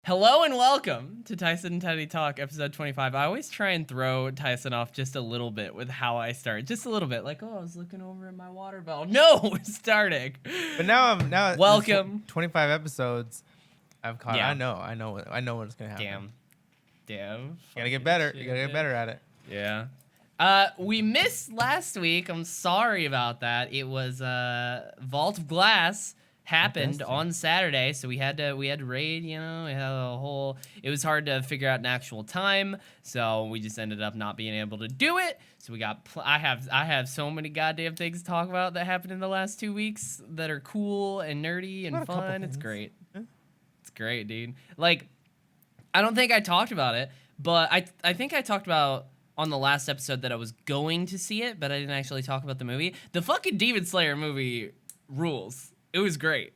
Hello and welcome to Tyson and Teddy Talk, episode 25. I always try and throw Tyson off just a little bit with how I start. Just a little bit. Like, oh, I was looking over at my water bottle. No, we're starting. But now Welcome. 25 episodes. I've caught. Yeah. I know what's gonna happen. Damn. You gotta get better. You gotta get better at it. Yeah. We missed last week. I'm sorry about that. It was Vault of Glass happened on Saturday, so we had to raid. You know, we had a whole. It was hard to figure out an actual time, so we just ended up not being able to do it. So we got. I have so many goddamn things to talk about that happened in the last 2 weeks that are cool and nerdy and fun. It's great. Yeah. It's great, dude. Like, I don't think I talked about it, but I think I talked about on the last episode that I was going to see it, but I didn't actually talk about the movie. The fucking Demon Slayer movie rules. It was great.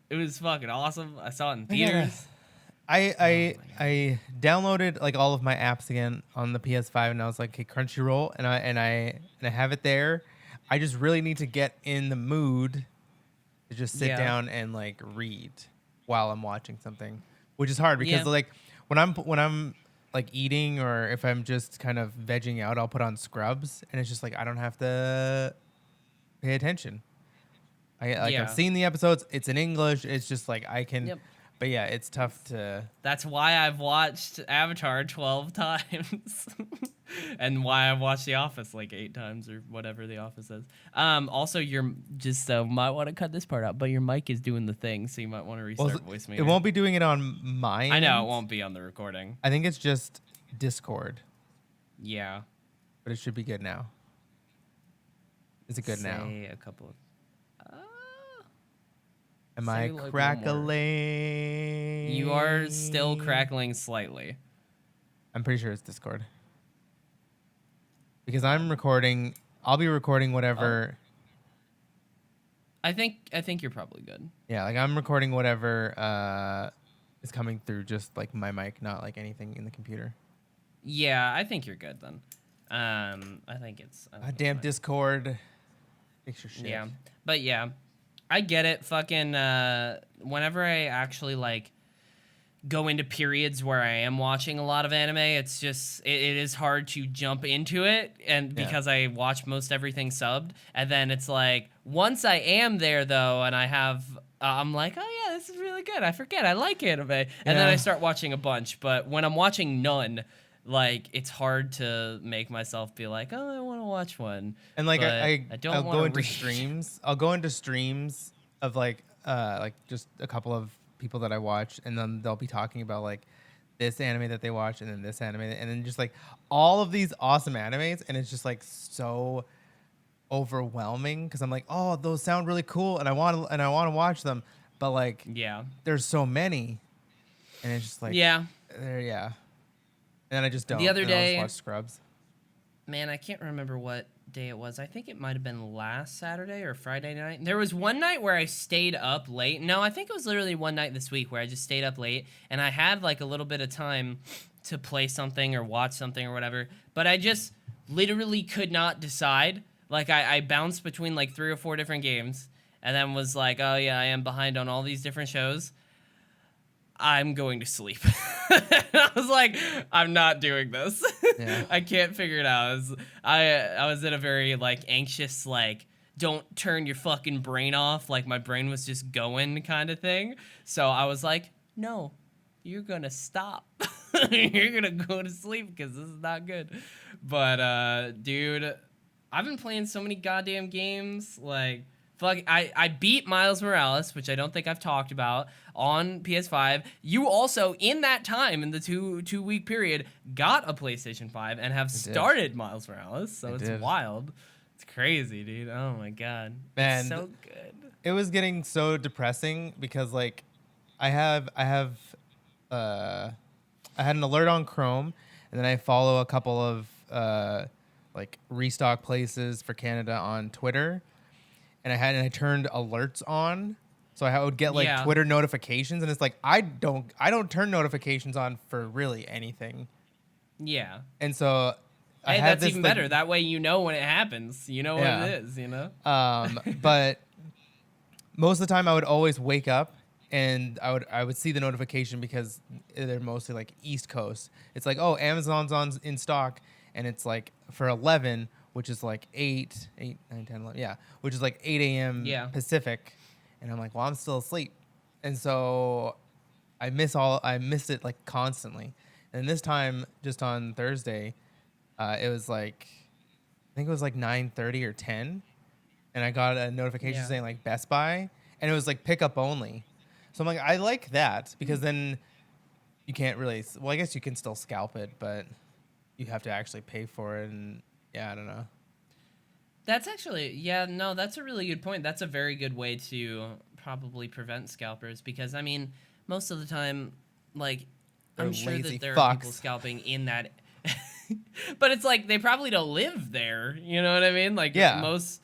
It was fucking awesome. I saw it in theaters. I downloaded like all of my apps again on the PS5, and I was like, okay, Crunchyroll, and I have it there. I just really need to get in the mood to just sit down and like read while I'm watching something, which is hard because like when I'm like eating or if I'm just kind of vegging out, I'll put on Scrubs, and it's just like I don't have to pay attention. I've seen the episodes. It's in English. It's just like I can, but yeah, it's tough to. That's why I've watched Avatar 12 times, and why I've watched The Office like 8 times or whatever The Office is. Also, you're just might want to cut this part out, but your mic is doing the thing, so you might want to restart voice meter. It won't be doing it on mine. I know it won't be on the recording. I think it's just Discord. Yeah, but it should be good now. Is it good now? A couple of. Am I like crackling? You are still crackling slightly. I'm pretty sure it's Discord. Because I'm recording. I'll be recording whatever. I think you're probably good. Yeah, like I'm recording whatever is coming through just like my mic, not like anything in the computer. Yeah, I think you're good then. I think it's damn Discord. Fix your shit. Yeah. But yeah. I get it. Fucking whenever I actually like go into periods where I am watching a lot of anime, it's just it is hard to jump into it, and because I watch most everything subbed, and then it's like once I am there though, and I have I'm like, oh yeah, this is really good. I forget I like anime, and then I start watching a bunch. But when I'm watching none, like it's hard to make myself be like, oh, I want to watch one. And like I'll go into streams. I'll go into streams of like just a couple of people that I watch, and then they'll be talking about like this anime that they watch, and then this anime, and then just like all of these awesome animes, and it's just like so overwhelming because I'm like, oh, those sound really cool, and I want to watch them, but like there's so many, and it's just like and then I just don't. The other day, I'll just watch Scrubs. Man, I can't remember what day it was. I think it might have been last Saturday or Friday night. There was one night where I stayed up late. No, I think it was literally one night this week where I just stayed up late, and I had like a little bit of time to play something or watch something or whatever, but I just literally could not decide. Like I bounced between like 3 or 4 different games, and then was like, oh yeah, I am behind on all these different shows. I'm going to sleep. I was like, I'm not doing this. I can't figure it out. I was in a very like anxious, like, don't turn your fucking brain off. Like my brain was just going kind of thing. So I was like, no, you're going to stop. You're going to go to sleep because this is not good. But dude, I've been playing so many goddamn games. Like, fuck, I beat Miles Morales, which I don't think I've talked about, on PS5. You also, in that time, in the two week period, got a PlayStation 5 and have started Miles Morales. So it's wild. It's crazy, dude. Oh my god. Man, it's so good. It was getting so depressing because like I had an alert on Chrome, and then I follow a couple of like restock places for Canada on Twitter. And I turned alerts on, so I would get like Twitter notifications, and it's like I don't turn notifications on for really anything. Yeah. And so hey, that's even better. That way you know when it happens. You know what it is. You know. But most of the time I would always wake up and I would see the notification because they're mostly like East Coast. It's like, oh, Amazon's in stock, and it's like for 11, which is like 8, 9, 10, 11, yeah, which is like 8 a.m. Yeah. Pacific, and I'm like, well, I'm still asleep, and so I missed it like constantly. And this time, just on Thursday, it was like, I think it was like 9:30 or 10, and I got a notification saying like Best Buy, and it was like pickup only. So I'm like, I like that because then you can't really. Well, I guess you can still scalp it, but you have to actually pay for it, and yeah, I don't know. That's actually, yeah, no, that's a really good point. That's a very good way to probably prevent scalpers because, I mean, most of the time, like, They're I'm sure lazy that there are people fucks. scalping in that. But it's like they probably don't live there. You know what I mean? Like, Yeah. most,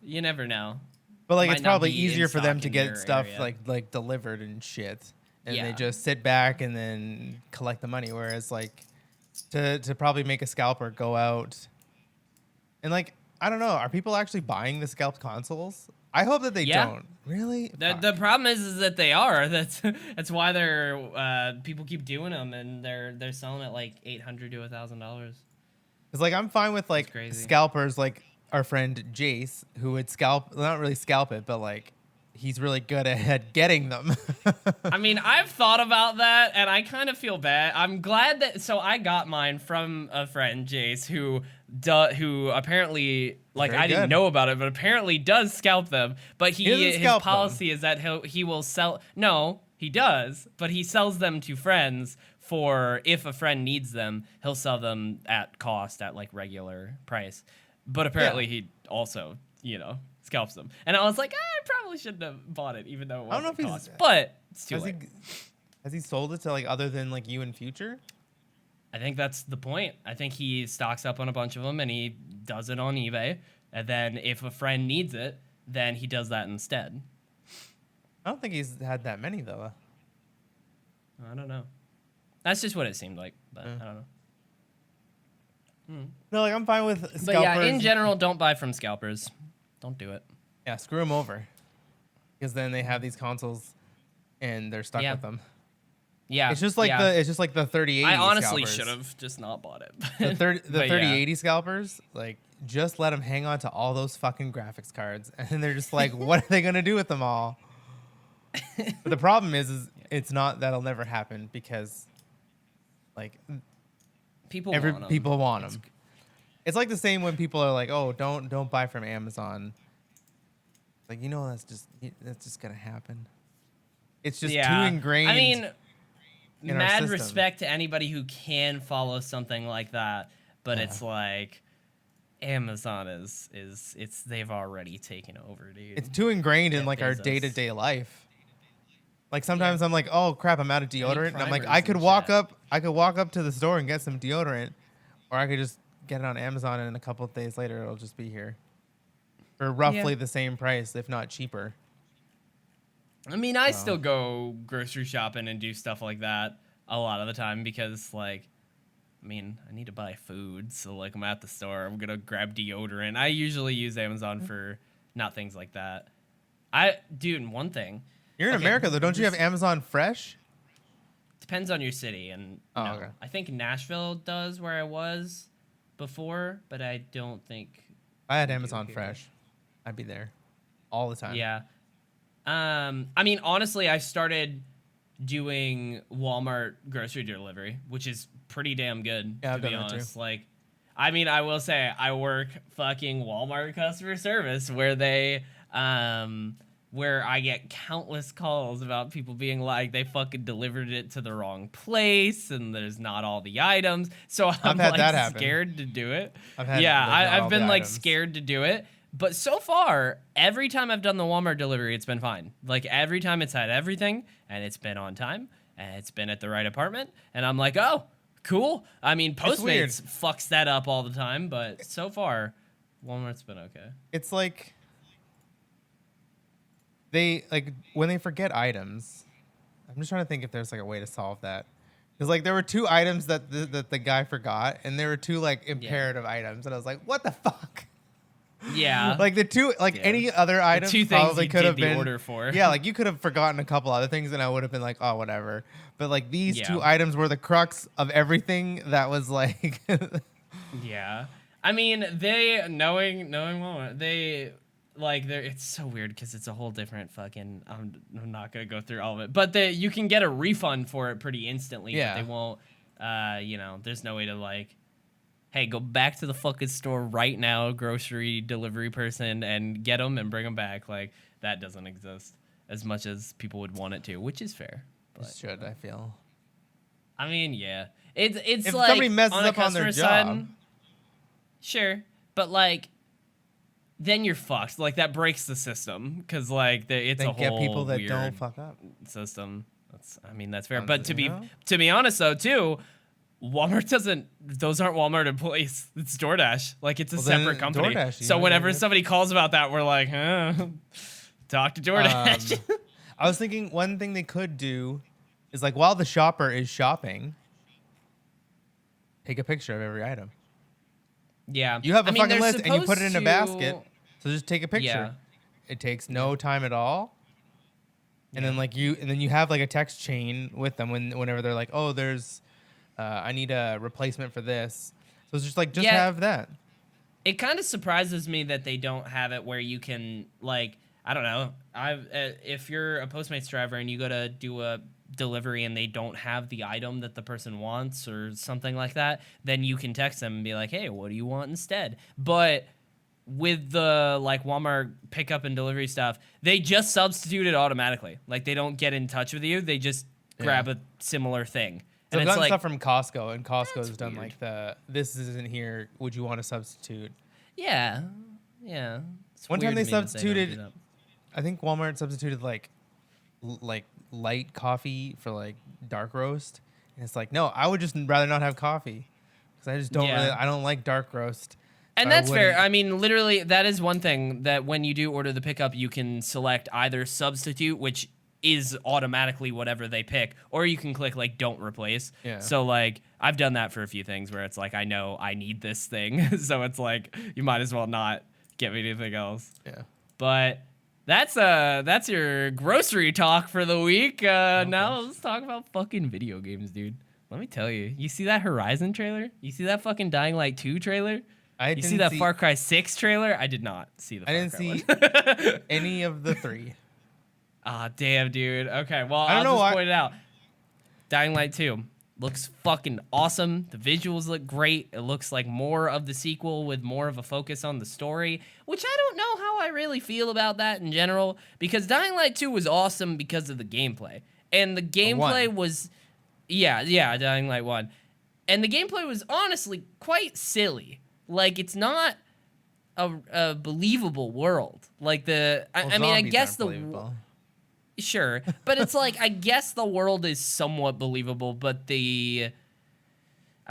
you never know. But like, Might it's not probably be easier in for them stock to in get your stuff area. like delivered and shit, and they Yeah. just sit back and then collect the money. Whereas like to probably make a scalper go out and like, I don't know, are people actually buying the scalped consoles? I hope that they Yeah. don't. Really? The problem is that they are. That's why they're people keep doing them and they're selling at like $800 to $1,000. It's like I'm fine with like crazy. scalpers, like our friend Jace, who would scalp, not really scalp it, but like he's really good at getting them. I mean, I've thought about that, and I kind of feel bad. I'm glad that. So I got mine from a friend, Jace, who apparently, like, Very I didn't good. know about it, but apparently does scalp them. But He doesn't his scalp them. policy is that he will sell. No, he does, but he sells them to friends for if a friend needs them, he'll sell them at cost at like regular price. But apparently, he also, scalps them. And I was like, I probably shouldn't have bought it, even though it I don't know wasn't if he's- cost. But it's too Has late. has he sold it to like other than like you in future? I think that's the point. I think he stocks up on a bunch of them and he does it on eBay. And then if a friend needs it, then he does that instead. I don't think he's had that many though. I don't know. That's just what it seemed like, but I don't know. No, like I'm fine with scalpers. But yeah, in general, don't buy from scalpers. Don't do it. Yeah, screw them over. Because then they have these consoles and they're stuck Yeah. with them. Yeah. It's just like yeah. the 3080 I honestly scalpers. should have just not bought it. The But yeah. 3080 scalpers, like just let them hang on to all those fucking graphics cards, and they're just like, what are they gonna do with them all? But the problem is it's not, that'll never happen because like People every want 'em. people want It's- them. It's like the same when people are like, oh, don't buy from Amazon. Like, that's just gonna happen. It's just too ingrained. I mean, in our mad system. respect to anybody who can follow something like that, but Yeah. it's like Amazon is they've already taken over, dude. It's too ingrained in Jeff like our Bezos. day-to-day life. Like sometimes I'm like, oh crap, I'm out of deodorant. And I'm like, primers I could and walk shit. up to the store and get some deodorant, or I could just get it on Amazon and a couple of days later it'll just be here. For roughly Yeah. the same price, if not cheaper. I mean, I still go grocery shopping and do stuff like that a lot of the time because, like, I mean, I need to buy food, so like I'm at the store, I'm gonna grab deodorant. I usually use Amazon for not things like that. Dude, one thing. You're in Okay, America though, don't you have this- Amazon Fresh? Depends on your city, and Oh, no. okay. I think Nashville does where I was before, but I don't think. I had do Amazon here. Fresh. I'd be there all the time. Yeah. I mean, honestly, I started doing Walmart grocery delivery, which is pretty damn good, Yeah, to I've be done that too. honest. Like, I mean, I will say I work fucking Walmart customer service where where I get countless calls about people being like they fucking delivered it to the wrong place and there's not all the items. So I'm had like that happen. scared to do it. I've had, Yeah, like, not all I've the been like items. scared to do it. But so far, every time I've done the Walmart delivery, it's been fine. Like every time it's had everything and it's been on time and it's been at the right apartment. And I'm like, oh, cool. I mean, weird. Postmates fucks that up all the time, but so far, Walmart's been okay. It's like they like when they forget items. I'm just trying to think if there's like a way to solve that. Because like there were 2 items that the guy forgot, and there were 2 like imperative items, and I was like, what the fuck? Yeah. Like the two, like Yeah. any other item two things probably you could did have the been order for. Yeah, like you could have forgotten a couple other things, and I would have been like, oh, whatever. But like these Yeah. two items were the crux of everything. That was like, Yeah. I mean, they knowing Walmart, they like they're it's so weird because it's a whole different fucking I'm not gonna go through all of it. But you can get a refund for it pretty instantly, Yeah. but they won't there's no way to like, hey, go back to the fucking store right now, grocery delivery person, and get them and bring them back. Like that doesn't exist as much as people would want it to, which is fair. But should I feel? I mean, yeah. It's If like somebody messes on a up on their customer side, job. sure, but like, then you're fucked. Like that breaks the system because like it's They a get whole people that weird don't fuck up. system. That's fair. Sounds But like, to you know? be honest though, too, Walmart doesn't. Those aren't Walmart employees. It's DoorDash. Like it's a Well, then separate company. DoorDash, you So know, whenever yeah. somebody calls about that, we're like, huh? Talk to DoorDash. I was thinking one thing they could do is like while the shopper is shopping, take a picture of every item. Yeah. You have a I mean, fucking they're list and you put it in a supposed basket. to- So just take a picture. Yeah. It takes no time at all. And then you have like a text chain with them whenever they're like, oh, there's I need a replacement for this. So it's just like have that. It kind of surprises me that they don't have it where you can like, I don't know. If you're a Postmates driver and you go to do a delivery and they don't have the item that the person wants or something like that, then you can text them and be like, hey, what do you want instead? But with the like Walmart pickup and delivery stuff, they just substitute it automatically. Like they don't get in touch with you. They just grab a similar thing. So And I've it's gotten like, stuff from Costco, and Costco's That's done weird. like this isn't here. Would you want to substitute? yeah. It's One time weird they to me that don't substituted- do that. I think Walmart substituted like light coffee for like dark roast, and it's like no, I would just rather not have coffee because I just don't I don't like dark roast. And So I that's fair. wouldn't- I mean, literally, that is one thing that when you do order the pickup, you can select either substitute, which is automatically whatever they pick, or you can click like don't replace. Yeah. So like I've done that for a few things where it's like I know I need this thing, so it's like you might as well not get me anything else. Yeah. But that's your grocery talk for the week. Now let's talk about fucking video games, dude. Let me tell you. You see that Horizon trailer? You see that fucking Dying Light 2 trailer? You see that Far Cry 6 trailer? I did not see the Far I didn't Cry see one. any of the three. Ah, damn, dude. Okay, well, I don't I'll know just why- point it out. Dying Light 2 looks fucking awesome. The visuals look great. It looks like more of the sequel with more of a focus on the story, which I don't know how I really feel about that in general, because Dying Light 2 was awesome because of the gameplay. And the gameplay was... Yeah, Dying Light 1. And the gameplay was honestly quite silly. Like, it's not a believable world. Like, I mean, I zombies guess aren't believable. Sure, but it's like I guess the world is somewhat believable, but the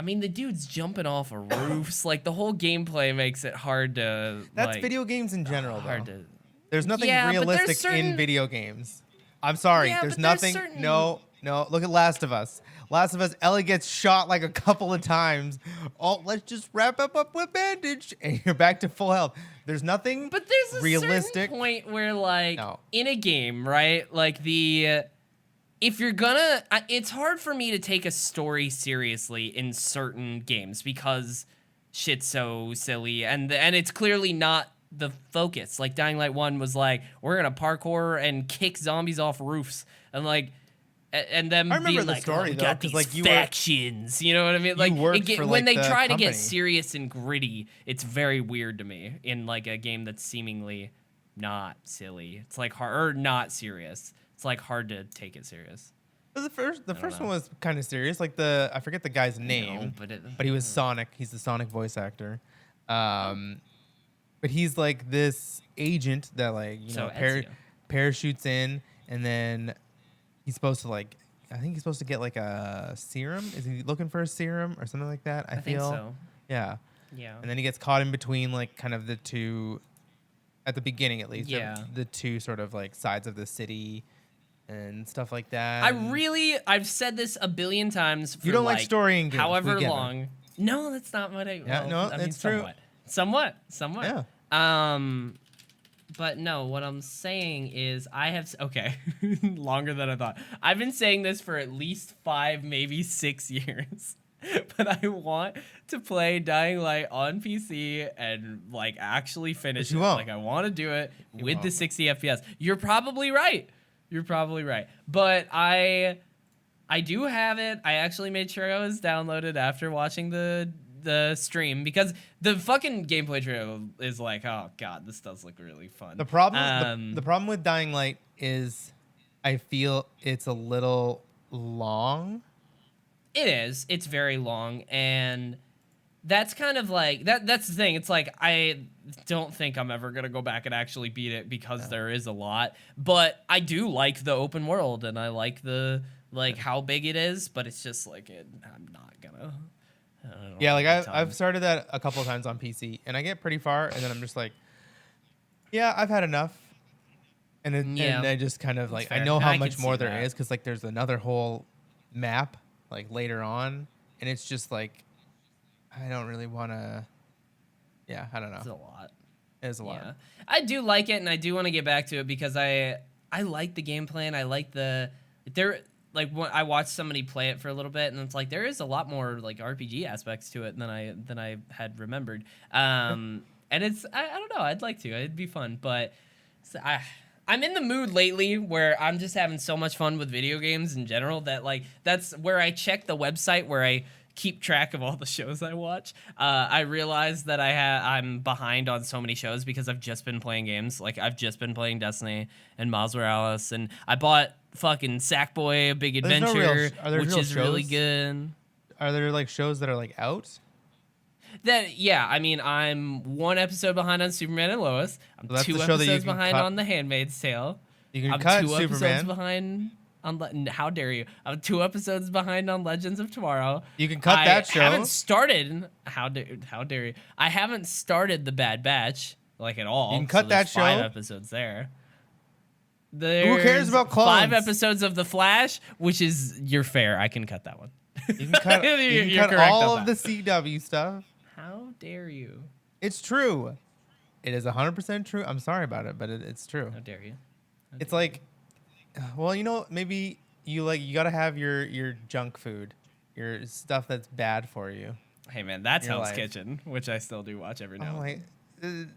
dude's jumping off of roofs. Like the whole gameplay makes it hard to. That's like, video games in general, hard though. to. There's nothing Yeah, but there's realistic certain- in video games. I'm sorry. Yeah, there's but there's nothing. certain- No. Look at Last of Us. Last of Us, Ellie gets shot like a couple of times. Oh, let's just wrap up with bandage, and you're back to full health. There's nothing. But there's a realistic. certain point where, like, No. in a game, right? Like if you're gonna, it's hard for me to take a story seriously in certain games because shit's so silly, and it's clearly not the focus. Like Dying Light 1 was like, we're gonna parkour and kick zombies off roofs, and like. And then I remember being the like, story, we though, got 'cause, these like, you were- factions, you know what I mean? Like worked for, when like, they the try to company. get serious and gritty, it's very weird to me in like a game that's seemingly not silly. It's like hard or not serious. It's like hard to take it serious. The first know. one was kind of serious. Like I forget the guy's name, but he was Sonic. He's the Sonic voice actor. But he's like this agent that like Ezio. parachutes in, and then he's supposed to like. I think he's supposed to get like a serum. Is he looking for a serum or something like that? I think feel. so. Yeah. Yeah. And then he gets caught in between like kind of the two, at the beginning at least. Yeah. The two sort of like sides of the city, and stuff like that. I've said this a billion times. For You don't like story in games, however we get it. long. No, that's not what I. Yeah, well, no, I mean, it's true. Somewhat. Yeah. But no, what I'm saying is okay, longer than I thought. I've been saying this for at least 5, maybe 6 years. But I want to play Dying Light on PC and like actually finish you it. won't. Like I want to do it with the won't. 60 FPS. You're probably right. But I do have it. I actually made sure I was downloaded after watching the stream because the fucking gameplay trailer is like, oh god, this does look really fun. The problem, the problem with Dying Light is, I feel it's a little long. It is. It's very long, and that's kind of like that's the thing. It's like I don't think I'm ever gonna go back and actually beat it because there is a lot. But I do like the open world, and I like the how big it is. But it's just like I'm not gonna. Yeah, like I've started that a couple of times on PC, and I get pretty far, and then I'm just like, yeah, I've had enough. And I just kind of like, I know how much more there is because like there's another whole map like later on, and it's just like I don't really want to. Yeah, I don't know. It's a lot. It's a lot. Yeah. I do like it, and I do want to get back to it because I like the gameplay, and I like like when I watched somebody play it for a little bit, and it's like there is a lot more like RPG aspects to it than I had remembered. And it's I don't know. I'd like to. It'd be fun, but I'm in the mood lately where I'm just having so much fun with video games in general that like that's where I check the website where I keep track of all the shows I watch. I realized that I'm behind on so many shows because I've just been playing games. Like I've just been playing Destiny and Miles Morales, and I bought fucking Sackboy: A Big Adventure, which is really good. Are there like shows that are like out? I mean, I'm 1 episode behind on Superman and Lois. I'm So that's 2 the show that you episodes can behind cut. on The Handmaid's Tale. You can I'm cut 2 episodes Superman. behind on how dare you? I'm 2 episodes behind on Legends of Tomorrow. You can cut that show. I haven't started. How dare you? I haven't started The Bad Batch like at all. You can cut that there's 5 show. Episodes there. Who cares about clones? 5 episodes of The Flash, which is you're fair. I can cut that one. You can cut, you can cut all of the CW stuff. How dare you? It's true. It is 100% true. I'm sorry about it, but it's true. How dare you? It's like, well, you know, maybe you gotta have your junk food, your stuff that's bad for you. Hey man, that's Your Hell's life. Kitchen, which I still do watch every now and then. Like,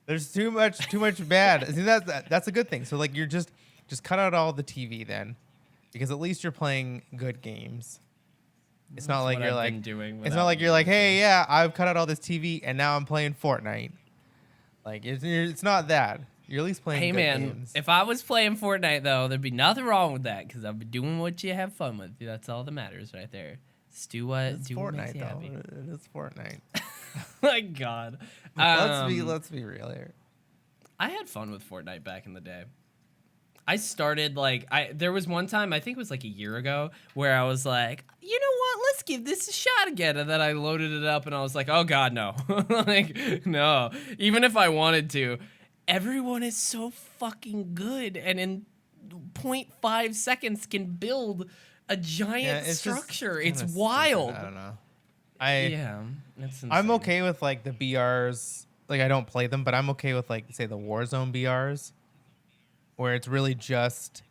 there's too much bad. See, that's a good thing. So like, you're just cut out all the TV then, because at least you're playing good games. It's not like you're like it's not like you're like, hey, yeah, I've cut out all this TV and now I'm playing Fortnite. Like it's not that. You're at least playing. Hey good man, games. if I was playing Fortnite though, there'd be nothing wrong with that because I'd be doing what you have fun with. That's all that matters right there. Just do what It's do what makes Fortnite you though. happy. It is Fortnite. My God. Let's be real here. I had fun with Fortnite back in the day. I started there was one time, I think it was like a year ago, where I was like, you know what, let's give this a shot again. And then I loaded it up and I was like, oh God, no. Like, no. Even if I wanted to, everyone is so fucking good and in 0.5 seconds can build a giant structure. It's wild. I don't know. It's insane. I'm okay with like the BRs. Like I don't play them, but I'm okay with like say the Warzone BRs, where it's really just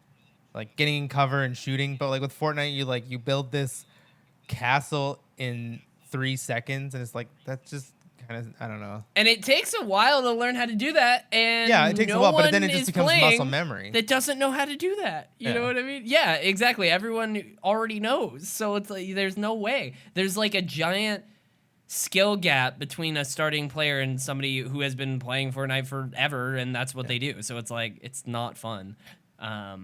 like getting in cover and shooting. But like with Fortnite, you build this castle in 3 seconds, and it's like that's just kind of I don't know. And it takes a while to learn how to do that. And yeah, it takes a while, but then it just becomes playing muscle memory. that doesn't know how to do that. You know what I mean? Yeah, exactly. Everyone already knows, so it's like there's no way. There's like a giant skill gap between a starting player and somebody who has been playing Fortnite forever, and that's what they do. So it's like it's not fun. I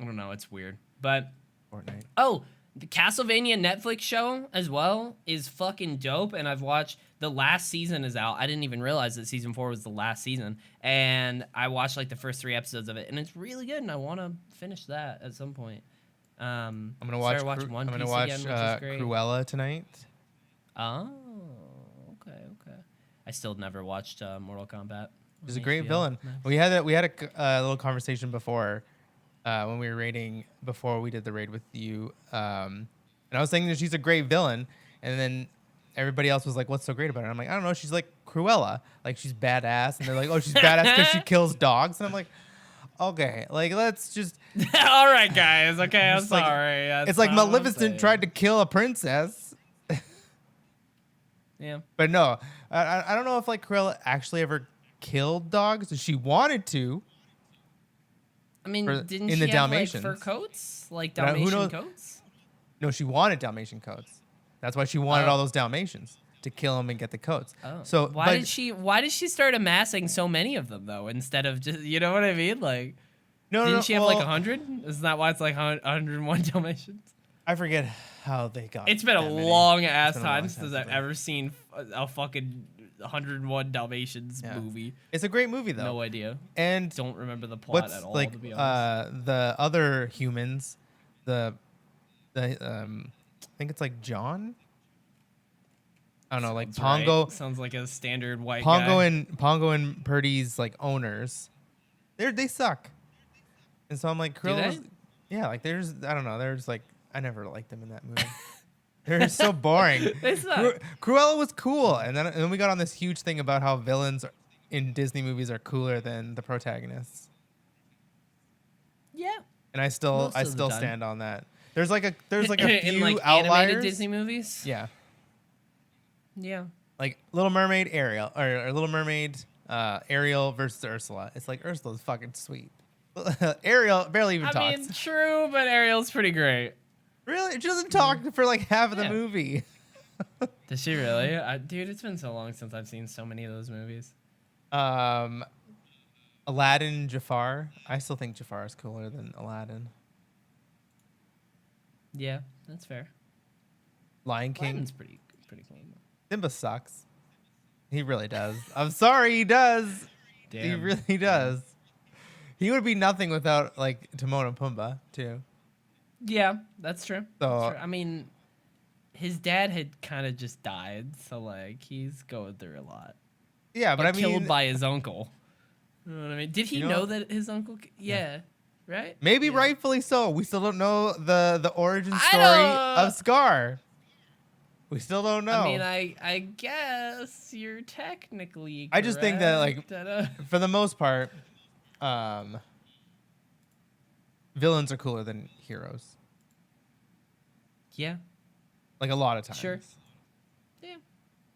don't know. It's weird, but Fortnite. Oh, the Castlevania Netflix show as well is fucking dope, and I've watched the last season is out. I didn't even realize that season 4 was the last season, and I watched like the first 3 episodes of it, and it's really good, and I want to finish that at some point. I'm gonna watch. I'm gonna watch Cruella tonight. Oh, okay. I still never watched Mortal Kombat. He's a great villain. Nice. We had a little conversation before when we were raiding before we did the raid with you, and I was saying that she's a great villain, and then everybody else was like, "What's so great about her?" I'm like, "I don't know. She's like Cruella. Like she's badass, and they're like, oh, she's badass because she kills dogs, and I'm like, okay, like let's just. All right, guys. Okay, I'm Just like- sorry. That's It's like not what I'm Maleficent tried to saying. kill a princess. Yeah. But no, I don't know if like Cruella actually ever killed dogs. She wanted to. I mean, For- didn't in she the have like Dalmatians. fur coats, like But who Dalmatian knows- coats? No, she wanted Dalmatian coats. That's why she wanted Oh. all those Dalmatians to kill them and get the coats. Oh. So Why did she start amassing so many of them though, instead of just, you know what I mean? Like, No, didn't she have like well, 100? Isn't that why it's like 101 Dalmatians? I forget how they got. It's been a that many. long ass It's been a long time since time I've ever seen a fucking 101 Dalmatians Yeah. movie. It's a great movie though. No idea. And Don't remember the plot what's at all, like to be honest. the other humans, I think it's like John. I don't know, like Sounds Pongo, right. Sounds like a standard white Pongo guy. and Pongo and Purdy's like owners. They suck. And so I'm like, Do Cruella they? was, yeah, like there's I don't know, there's like I never liked them in that movie. They're so boring. They suck. Cruella was cool, and then we got on this huge thing about how villains in Disney movies are cooler than the protagonists. Yeah. And I still Most of the time. stand on that. There's like a in few like outliers. animated Disney movies. Yeah, Yeah. like Little Mermaid Ariel or Little Mermaid Ariel versus Ursula. It's like Ursula's fucking sweet. Ariel barely even I talks. mean, true, but Ariel's pretty great. Really, she doesn't talk for like half of the Yeah. movie. Does she really? Dude, it's been so long since I've seen so many of those movies. Aladdin, Jafar. I still think Jafar is cooler than Aladdin. Yeah, that's fair. Lion King. Aladdin's pretty cool. Simba sucks. He really does. I'm sorry, he does. He Damn. really does. He would be nothing without like Timon and Pumbaa too. Yeah, that's true. So- That's true. I mean, his dad had kind of just died, so like he's going through a lot. Yeah, but Like, I mean, killed by his uncle. You know what I mean? Did he You know- know that his uncle? Yeah, right. maybe Yeah. rightfully so. We still don't know the origin I story don't- of Scar. We still don't know. I mean, I guess you're technically. I just think that, like, correct. For the most part, villains are cooler than heroes. yeah, Like a lot of times. Sure. yeah,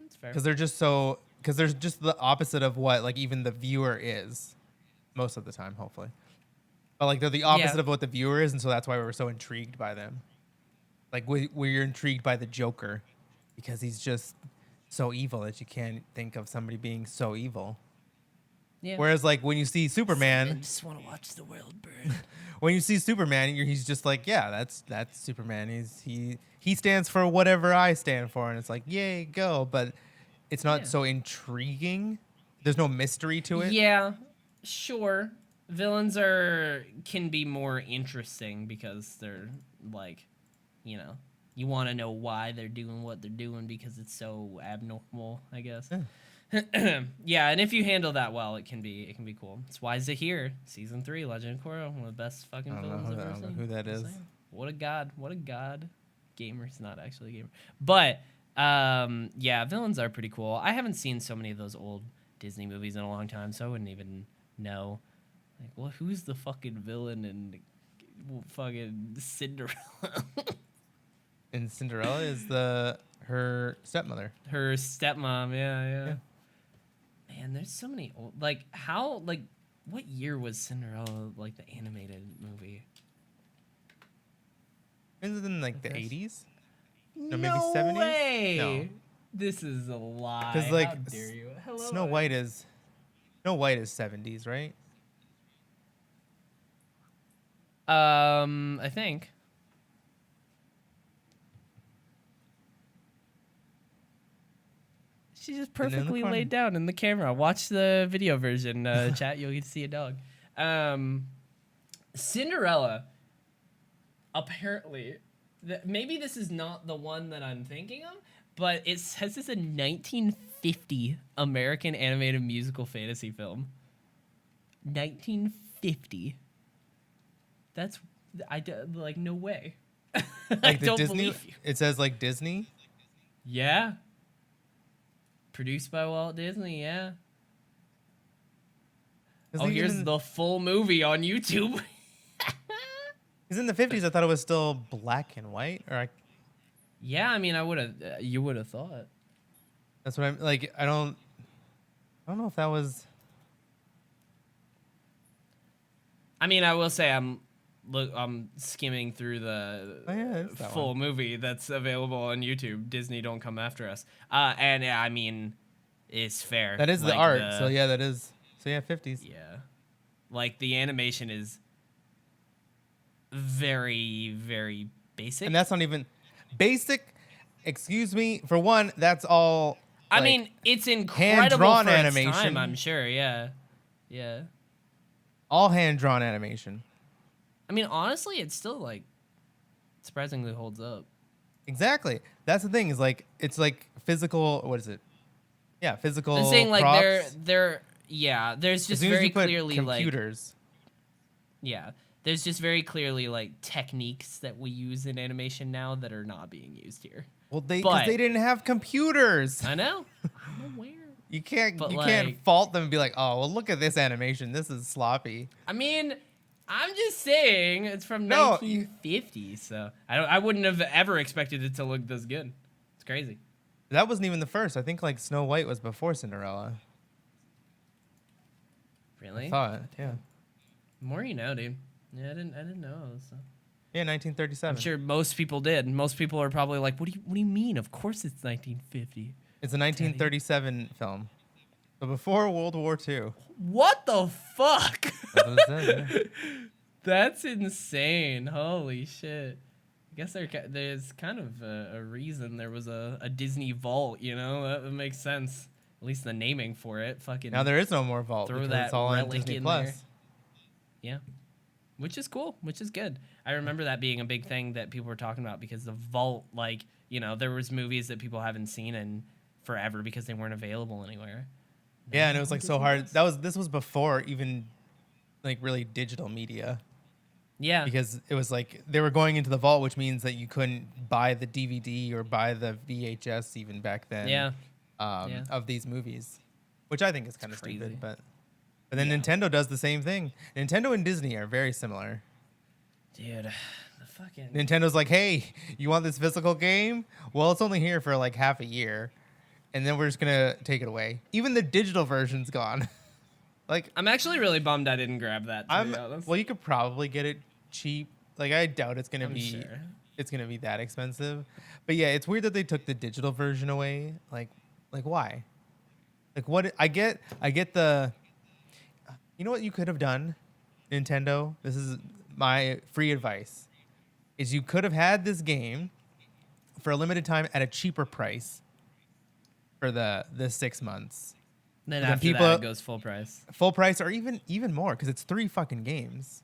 that's fair. Because they're just so. Because they're just the opposite of what like even the viewer is, most of the time, hopefully. But like they're the opposite Yeah. of what the viewer is, and so that's why we're so intrigued by them. Like we're intrigued by the Joker, because he's just so evil that you can't think of somebody being so evil. Yeah. Whereas like when you see I Superman, just want to watch the world burn. when you see Superman, he's just like, yeah, that's Superman. He stands for whatever I stand for, and it's like, yay, go. But it's not Yeah. so intriguing. There's no mystery to it. Yeah, sure. Villains can be more interesting because they're like, you know, you want to know why they're doing what they're doing because it's so abnormal, I guess. Yeah, and if you handle that well, it can be cool. It's why Zahir, season 3, Legend of Korra, one of the best fucking I don't know villains who I've that- ever I don't know seen. who that Just is. saying. What a god. Gamer, he's not actually a gamer. But yeah, villains are pretty cool. I haven't seen so many of those old Disney movies in a long time, so I wouldn't even know. Like, well, who's the fucking villain in fucking Cinderella? And Cinderella is her stepmother. Her stepmom, yeah. Man, there's so many old, what year was Cinderella, like, the animated movie? Is it in like the guess. 80s? No, maybe 70s? way! No. This is a lie. 'Cause, like, How dare you? Hello, Snow White is 70s, right? I think. She just And in the perfectly corner. laid down in the camera. Watch the video version, chat. You'll get to see a dog. Cinderella. Apparently, maybe this is not the one that I'm thinking of, but it says it's a 1950 American animated musical fantasy film. 1950. That's like no way. I Like the don't Disney. believe you. It says like Disney. Yeah. Produced by Walt Disney, yeah. Is Oh, he here's in, the full movie on YouTube. he's in the 50s. I thought it was still black and white. Yeah, I mean, I would have. You would have thought. That's what I'm like. I don't know if that was. I mean, I will say I'm skimming through the Oh yeah, it's that full one. movie that's available on YouTube. Disney, don't come after us. And yeah, I mean, it's fair. That is the Like, art. So yeah, that is. So yeah, 50s. Yeah, like the animation is very, very basic. And that's not even basic. Excuse me. For one, that's all. I like, mean, it's incredible hand-drawn for its animation. time, I'm sure. Yeah, yeah. all hand drawn animation. I mean, honestly, it's still like surprisingly holds up. Exactly. That's the thing. Is like it's like physical. What is it? Yeah, physical. I'm saying like props. they're yeah. There's As just soon as very you put clearly computers. yeah. There's just very clearly like techniques that we use in animation now that are not being used here. Well, because But- they didn't have computers. I know. I'm aware. You can't But, can't like- fault them and be like, oh well, look at this animation. This is sloppy. I mean, I'm just saying it's from No, 1950, so I wouldn't have ever expected it to look this good. It's crazy. That wasn't even the first. I think like Snow White was before Cinderella. Really? I thought, yeah. More you know, dude. Yeah, I didn't know. So. Yeah, 1937. I'm sure most people did. Most people are probably like, "What do you mean? Of course it's 1950." It's a 1937 film. So before World War II. What the fuck? That's what it says, yeah. That's insane. Holy shit. I guess there's kind of a reason there was a Disney vault, you know? That makes sense. At least the naming for it. Fucking Now there is no more vault throw because that it's all on relic Disney in Plus. there. Yeah. Which is cool, which is good. I remember that being a big thing that people were talking about because the vault, like, you know, there was movies that people haven't seen in forever because they weren't available anywhere. Yeah, and it was like so Disney hard. Plus. This was before even like really digital media. Yeah. Because it was like they were going into the vault, which means that you couldn't buy the DVD or buy the VHS even back then. Yeah. Of these movies, which I think is kind of crazy. stupid. But then Nintendo does the same thing. Nintendo and Disney are very similar. Dude, the fucking Nintendo's like, hey, you want this physical game? Well, it's only here for like half a year, and then we're just gonna take it away. Even the digital version's gone. Like, I'm actually really bummed I didn't grab that. To be honest. well, you could probably get it cheap. Like, I doubt it's gonna I'm be. sure. It's gonna be that expensive. But yeah, it's weird that they took the digital version away. Like why? Like what? I get the. You know what you could have done, Nintendo? This is my free advice. Is you could have had this game for a limited time at a cheaper price for the 6 months. Then then after people- that, it goes full price. Full price or even more because it's 3 fucking games.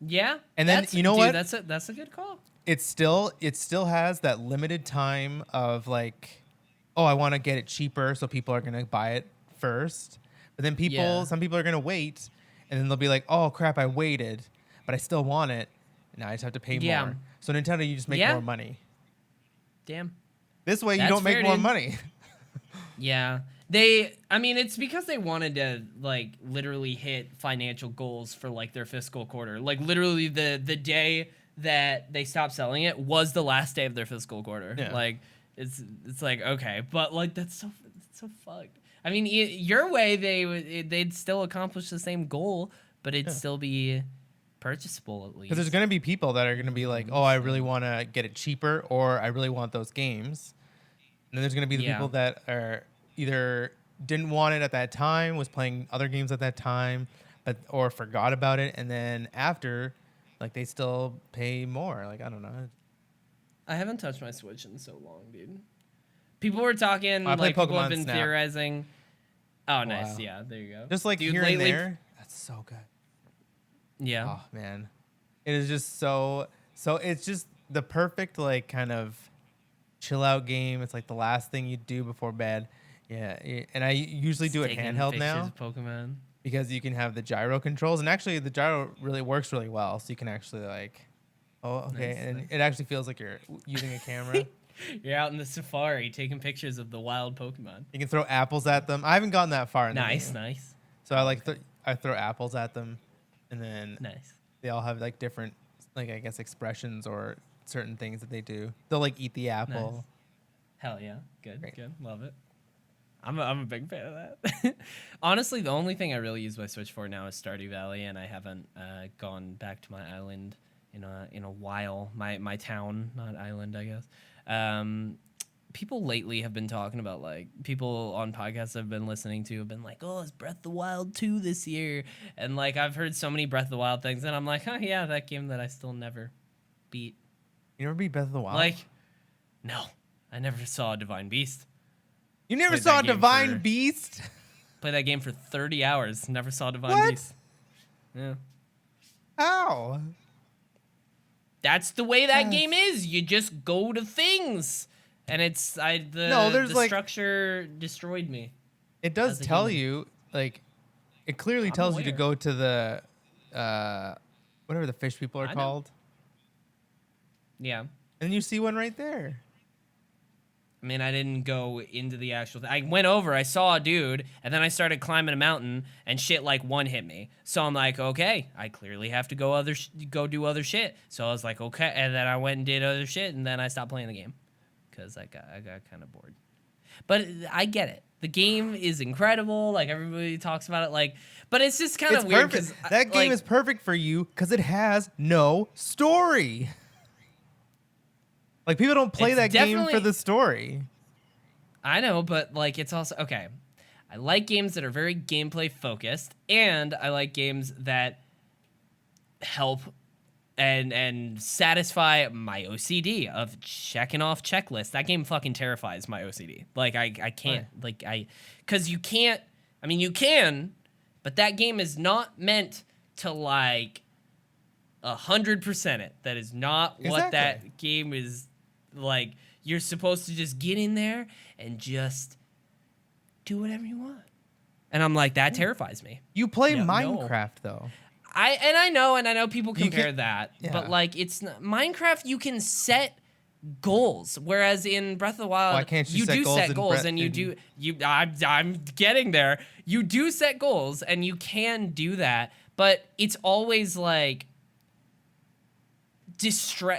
Yeah. And then, that's- you know dude, what? That's a good call. It still has that limited time of like, oh, I want to get it cheaper, so people are gonna buy it first. But then some people are gonna wait, and then they'll be like, oh crap, I waited, but I still want it. And now I just have to pay Yeah. more. So Nintendo, you just make Yeah. more money. Damn. This way, you That's don't make fair, more dude. money. Yeah. I mean, it's because they wanted to, like, literally hit financial goals for, like, their fiscal quarter. Like, literally the day that they stopped selling it was the last day of their fiscal quarter. Yeah. Like, it's like, okay. But, like, that's so fucked. I mean, your way, they'd still accomplish the same goal, but it'd still be purchasable at least. Because there's gonna be people that are gonna be like, oh, I really want to get it cheaper, or I really want those games. And then there's gonna be the Yeah. people that are either didn't want it at that time, was playing other games at that time, or forgot about it, and then after, like they still pay more. Like I don't know. I haven't touched my Switch in so long, dude. People were talking, I play like, people have Pokemon been Snap. theorizing. Oh, nice. Wow. Yeah, there you go. Just like Dude, here lately- and there. That's so good. Yeah. Oh man, it is just so. It's just the perfect like kind of chill out game. It's like the last thing you do before bed. Yeah, and I usually do it Taking handheld pictures now of Pokemon. because you can have the gyro controls, and actually the gyro really works really well. So you can actually like, oh okay, Nice, and nice. it actually feels like you're using a camera. You're out in the safari taking pictures of the wild Pokemon. You can throw apples at them. I haven't gone that far in the Nice, game. nice. So I like I throw apples at them, and then Nice. they all have like different, like I guess expressions or certain things that they do. They'll like eat the apple. Nice. Hell yeah. Good, Great. good. Love it. I'm a big fan of that. Honestly, the only thing I really use my Switch for now is Stardew Valley, and I haven't gone back to my island in a while. My town, not island, I guess. People lately have been talking about, like, people on podcasts I've been listening to have been like, oh, it's Breath of the Wild 2 this year. And, like, I've heard so many Breath of the Wild things, and I'm like, oh, yeah, that game that I still never beat. You never beat Breath of the Wild? Like, no, I never saw Divine Beast. You never Played saw that game Divine for- Beast? Played that game for 30 hours, never saw Divine What? Beast. Yeah. How? That's the way that Yes. game is. You just go to things. And it's No, there's the like- structure destroyed me. It does As a tell human. you, like, it clearly I'm tells you to aware. go to the, whatever the fish people are I know. called. Yeah. And you see one right there. I mean, I didn't go into the actual I went over, I saw a dude, and then I started climbing a mountain, and shit like one hit me. So I'm like, okay, I clearly have to go do other shit. So I was like, okay, and then I went and did other shit, and then I stopped playing the game because I got kind of bored. But I get it. The game is incredible. Like, everybody talks about it. Like, but it's just kind It's of weird perfect. because That game is perfect for you because it has no story. Like, people don't play It's that game for definitely- the story. I know, but like it's also okay. I like games that are very gameplay focused, and I like games that help and satisfy my OCD of checking off checklists. That game fucking terrifies my OCD. Like I can't because you can't. I mean, you can, but that game is not meant to like 100% it. That is not what Exactly. that game is like. You're supposed to just get in there and just do whatever you want. And I'm like, that terrifies me. You play No. Minecraft, though. I know people You compare can- that, yeah. but like it's not, Minecraft. You can set goals, whereas in Breath of the Wild, Why can't you set do goals set in goals, Breath- and you in- do you. I'm getting there. You do set goals, and you can do that, but it's always like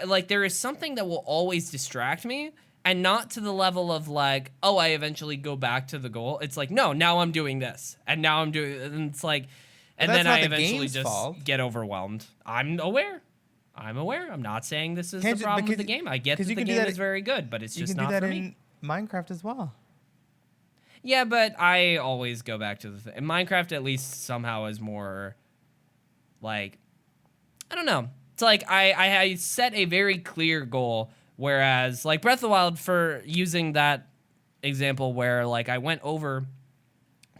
like there is something that will always distract me, and not to the level of like, oh, I eventually go back to the goal. It's like, no, now I'm doing this, and now I'm doing, and it's like, and that's then not I the eventually game's just fault. get overwhelmed. I'm aware. I'm not saying this is Can't the you- problem with because- the game. I get that because the you can do game that- is very good, but it's You just can do not that for in me. Minecraft as well. Yeah, but I always go back to the thing. Minecraft at least somehow is more like, I don't know. It's like I set a very clear goal, whereas like Breath of the Wild, for using that example where like I went over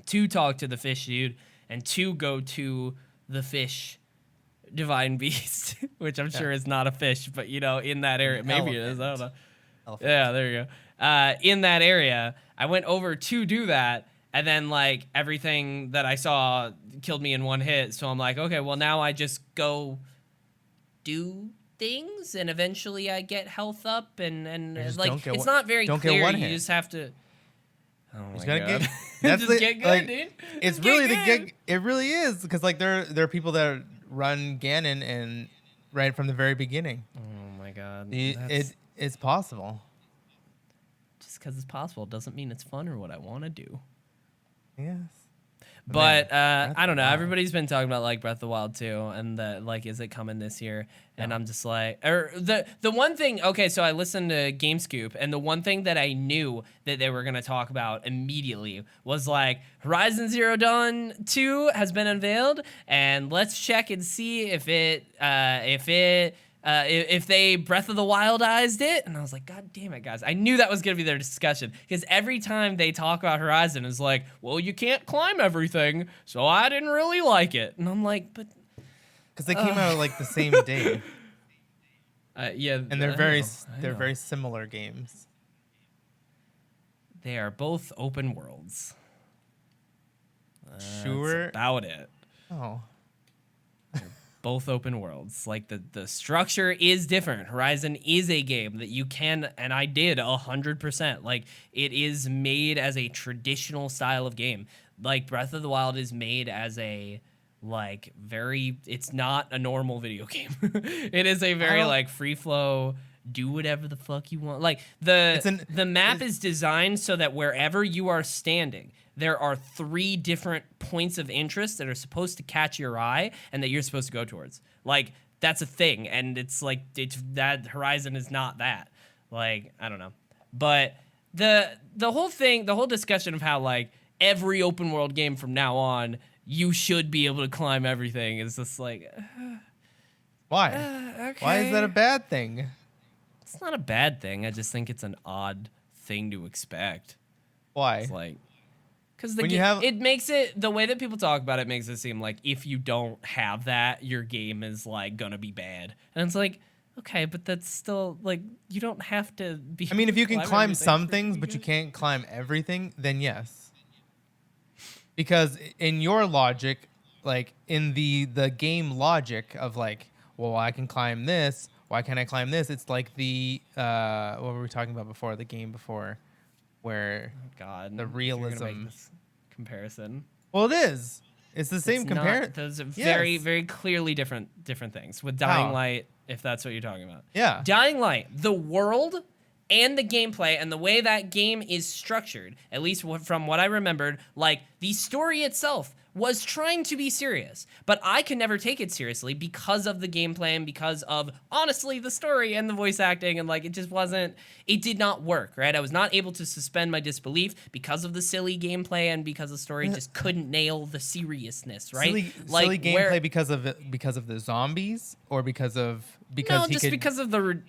to talk to the fish dude and to go to the fish divine beast, which I'm sure is not a fish, but you know, in that area, maybe it is. I don't know. Elephant. Yeah, there you go. In that area, I went over to do that, and then like everything that I saw killed me in one hit. So I'm like, okay, well now I just go do things, and eventually I get health up, and just like don't get it's one- not very don't get clear. one You hit. just have to. Oh my Just gotta god! get- that's just the- get good, like, dude. It's Just get really the good. gig. It really is because like there are people that run Ganon and right from the very beginning. Oh my god! It's possible. Just because it's possible doesn't mean it's fun or what I want to do. Yes. But Man, Breath I don't know. of the Wild. Everybody's been talking about like Breath of the Wild too, and the like, is it coming this year? And No. I'm just like, or the one thing. Okay, so I listened to GameScoop, and the one thing that I knew that they were gonna talk about immediately was like Horizon Zero Dawn 2 has been unveiled, and let's check and see if they Breath of the Wildized it. And I was like, God damn it, guys. I knew that was going to be their discussion. Because every time they talk about Horizon, it's like, well, you can't climb everything, so I didn't really like it. And I'm like, but... Because they came out like the same day, yeah. and they're I very know, I they're know. very similar games. They are both open worlds. Sure. That's about it. Oh, both open worlds. Like the structure is different. Horizon is a game that you can, and I did 100%. Like it is made as a traditional style of game. Like Breath of the Wild is made as a like it's not a normal video game. It is a very like free flow, do whatever the fuck you want. Like the map is designed so that wherever you are standing, there are 3 different points of interest that are supposed to catch your eye and that you're supposed to go towards. Like that's a thing, and it's like that Horizon is not that. Like I don't know, but the whole discussion of how like every open world game from now on you should be able to climb everything is just like why? Okay. Why is that a bad thing? It's not a bad thing. I just think it's an odd thing to expect. Why? It's like because it makes it, the way that people talk about it makes it seem like if you don't have that, your game is like gonna be bad. And it's like, okay, but that's still like you don't have to be. I mean, if you can climb some things, but you can't climb everything, then yes. Because in your logic, like in the game logic of like, well, I can climb this. Why can't I climb this? It's like the what were we talking about before? The game before, where the realism comparison. Well, it is. It's the same comparison. Those are very clearly different things. With Dying Light, if that's what you're talking about. Yeah. Dying Light, the world and the gameplay and the way that game is structured, at least from what I remembered, like the story itself was trying to be serious, but I could never take it seriously because of the gameplay and because of, honestly, the story and the voice acting, and like it did not work, right? I was not able to suspend my disbelief because of the silly gameplay and because the story just couldn't nail the seriousness, right? Silly gameplay because of the zombies, or because because of the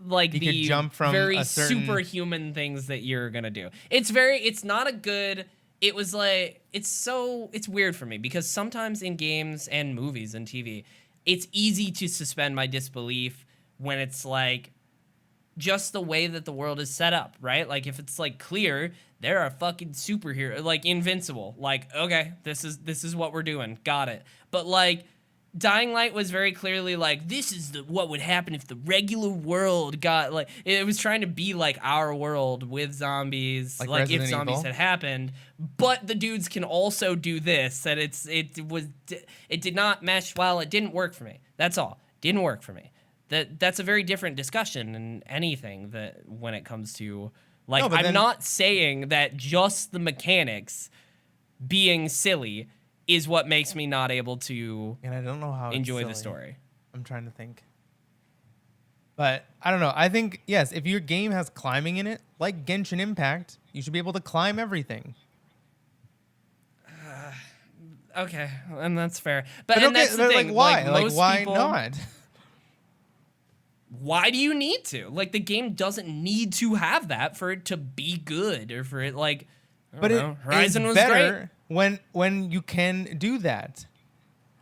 like he the could jump from very a certain superhuman things that you're gonna do. It's not a good. It was like it's weird for me because sometimes in games and movies and TV, it's easy to suspend my disbelief when it's like just the way that the world is set up, right? Like if it's like clear, there are fucking superheroes, like Invincible. Like okay, this is what we're doing, got it. But like Dying Light was very clearly like, this is what would happen if the regular world got, like, it was trying to be like our world with zombies, like if zombies had happened, but the dudes can also do this, and it did not mesh well. It didn't work for me. That's all. Didn't work for me. That's a very different discussion than anything that when it comes to, like, I'm not saying that just the mechanics being silly is what makes me not able to and I don't know how enjoy the story. I'm trying to think. But I don't know. I think, yes, if your game has climbing in it, like Genshin Impact, you should be able to climb everything. Okay, and that's fair. But and that's the thing. Like, why? Like why not? Why do you need to? Like, the game doesn't need to have that for it to be good, or for it, like, I don't know. Horizon was great. When you can do that.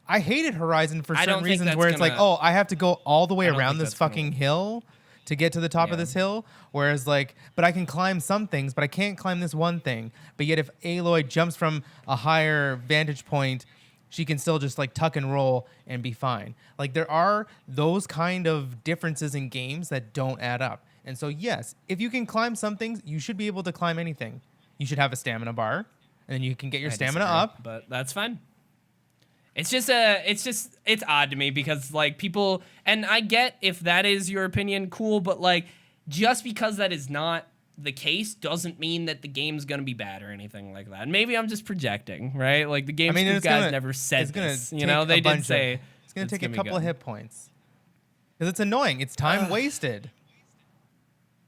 I hated Horizon for certain reasons where it's like, oh, I have to go all the way around this fucking hill to get to the top of this hill. Whereas like, but I can climb some things, but I can't climb this one thing. But yet if Aloy jumps from a higher vantage point, she can still just like tuck and roll and be fine. Like there are those kind of differences in games that don't add up. And so yes, if you can climb some things, you should be able to climb anything. You should have a stamina bar. And you can get your stamina up, but that's fine. It's odd to me because like people, and I get if that is your opinion, cool, but like just because that is not the case doesn't mean that the game's gonna be bad or anything like that. And maybe I'm just projecting, right? Like the game guys never said this. You know, they did say it's gonna take a couple of hit points because it's annoying. It's time wasted.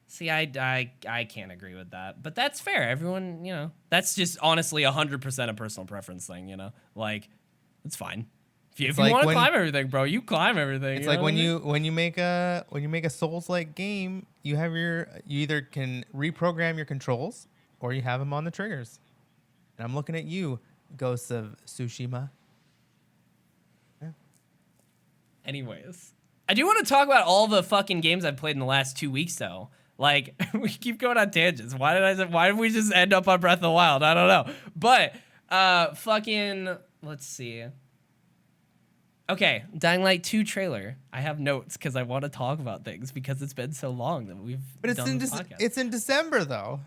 See, I can't agree with that, but that's fair. Everyone, you know, that's just honestly 100% a personal preference thing, you know. Like, it's fine. If you want to climb everything, bro, you climb everything. It's like when you make a Souls-like game, you either can reprogram your controls or you have them on the triggers. And I'm looking at you, Ghosts of Tsushima. Yeah. Anyways, I do want to talk about all the fucking games I've played in the last 2 weeks, though. Like, we keep going on tangents. Why did we just end up on Breath of the Wild? I don't know. But, fucking, let's see. Okay, Dying Light 2 trailer. I have notes because I want to talk about things because it's been so long that we've But it's done the podcast. it's in December though.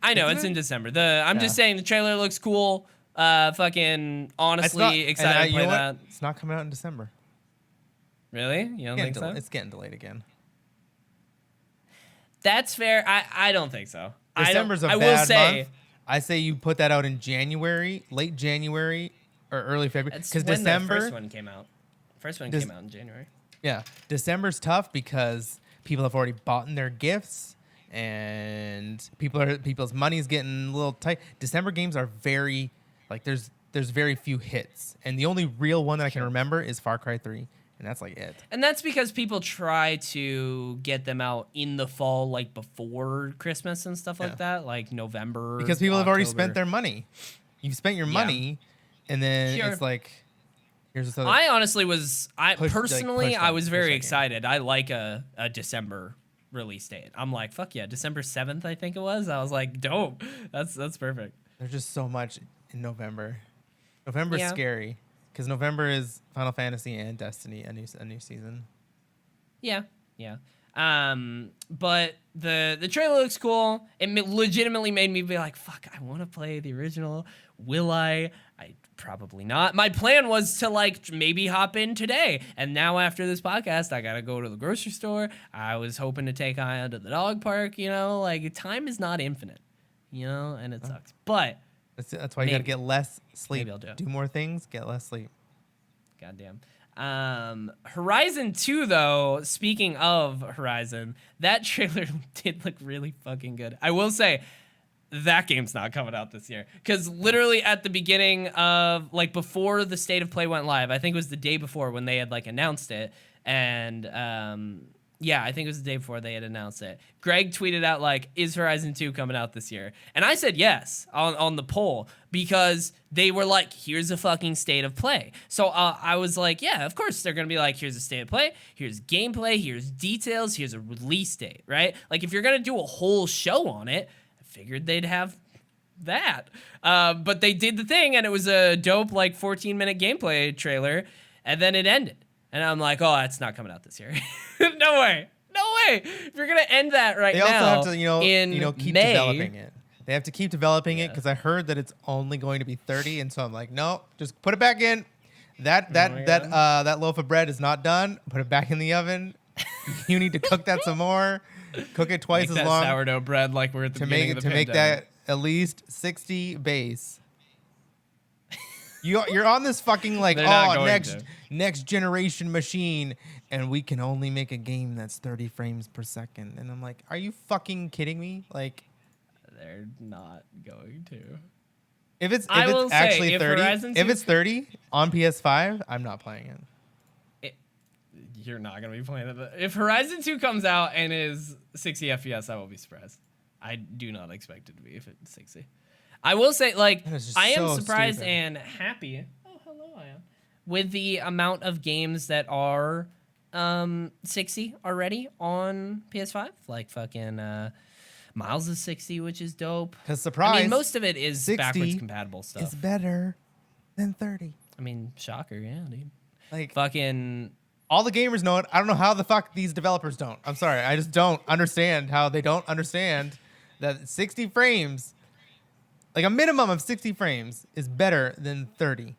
I know Isn't it's it? in December. I'm Yeah. just saying the trailer looks cool. Fucking honestly excited to play that. It's not coming out in December. Really? You don't think so? It's getting delayed again. That's fair. I don't think so. December's a I bad will say, month. I say you put that out in January, late January or early February, that's because when December. the first one came out. First one came out in January. Yeah, December's tough because people have already bought their gifts, and people's money's getting a little tight. December games are very there's very few hits, and the only real one that I can remember is Far Cry 3, and that's like it. And that's because people try to get them out in the fall, like before Christmas and stuff like that, like November. Because people have already October. spent their money. You've spent your money, and then Sure. it's like, here's this other. I honestly was, Push I was that very game. excited. I like a December release date. I'm like, fuck yeah, December 7th, I think it was. I was like, dope. That's perfect. There's just so much in November. November's Yeah. scary because November is Final Fantasy and Destiny, a new season. Yeah, yeah. But the trailer looks cool. It legitimately made me be like, fuck, I want to play the original. Will I? I probably not. My plan was to maybe hop in today. And now after this podcast, I got to go to the grocery store. I was hoping to take Aya to the dog park, time is not infinite, and it sucks. But That's why you got to Maybe. get less sleep. Maybe I'll do it. Do more things, get less sleep. Goddamn. Horizon 2, though, speaking of Horizon, that trailer did look really fucking good. I will say, that game's not coming out this year. Because literally at the beginning of, before the State of Play went live, I think it was the day before when they had, announced it. And, yeah, I think it was the day before they had announced it. Greg tweeted out, is Horizon 2 coming out this year? And I said yes on the poll because they were like, here's a fucking State of Play. So I was like, yeah, of course they're going to be like, here's a State of Play, here's gameplay, here's details, here's a release date, right? If you're going to do a whole show on it, I figured they'd have that. But they did the thing, and it was a dope, 14-minute gameplay trailer, and then it ended. And I'm like, oh, it's not coming out this year. No way. No way. If you're going to end that right They now also have to, keep May, developing it. They have to keep developing it because I heard that it's only going to be 30, and so I'm like, no, just put it back in. That loaf of bread is not done. Put it back in the oven. You need to cook that some more. Cook it twice make as that long sourdough bread like we're at the beginning of the make pandemic. that at least 60 base. You're on this fucking They're not going next generation machine, and we can only make a game that's 30 frames per second. And I'm like, are you fucking kidding me? They're not going to. If it's I will say, actually if 30, Horizon if 2 it's 30 on PS5, I'm not playing it. You're not going to be playing it. If Horizon 2 comes out and is 60 FPS, I will be surprised. I do not expect it to be if it's 60. I will say, is just I am so surprised stupid. and happy. Oh, hello, I am. With the amount of games that are 60 already on PS5. Fucking Miles is 60, which is dope. Because surprise, I mean, most of it is 60 backwards compatible stuff. It's better than 30. I mean, shocker, yeah, dude. Like, Fucking... all the gamers know it. I don't know how the fuck these developers don't. I'm sorry. I just don't understand how they don't understand that 60 frames, a minimum of 60 frames, is better than 30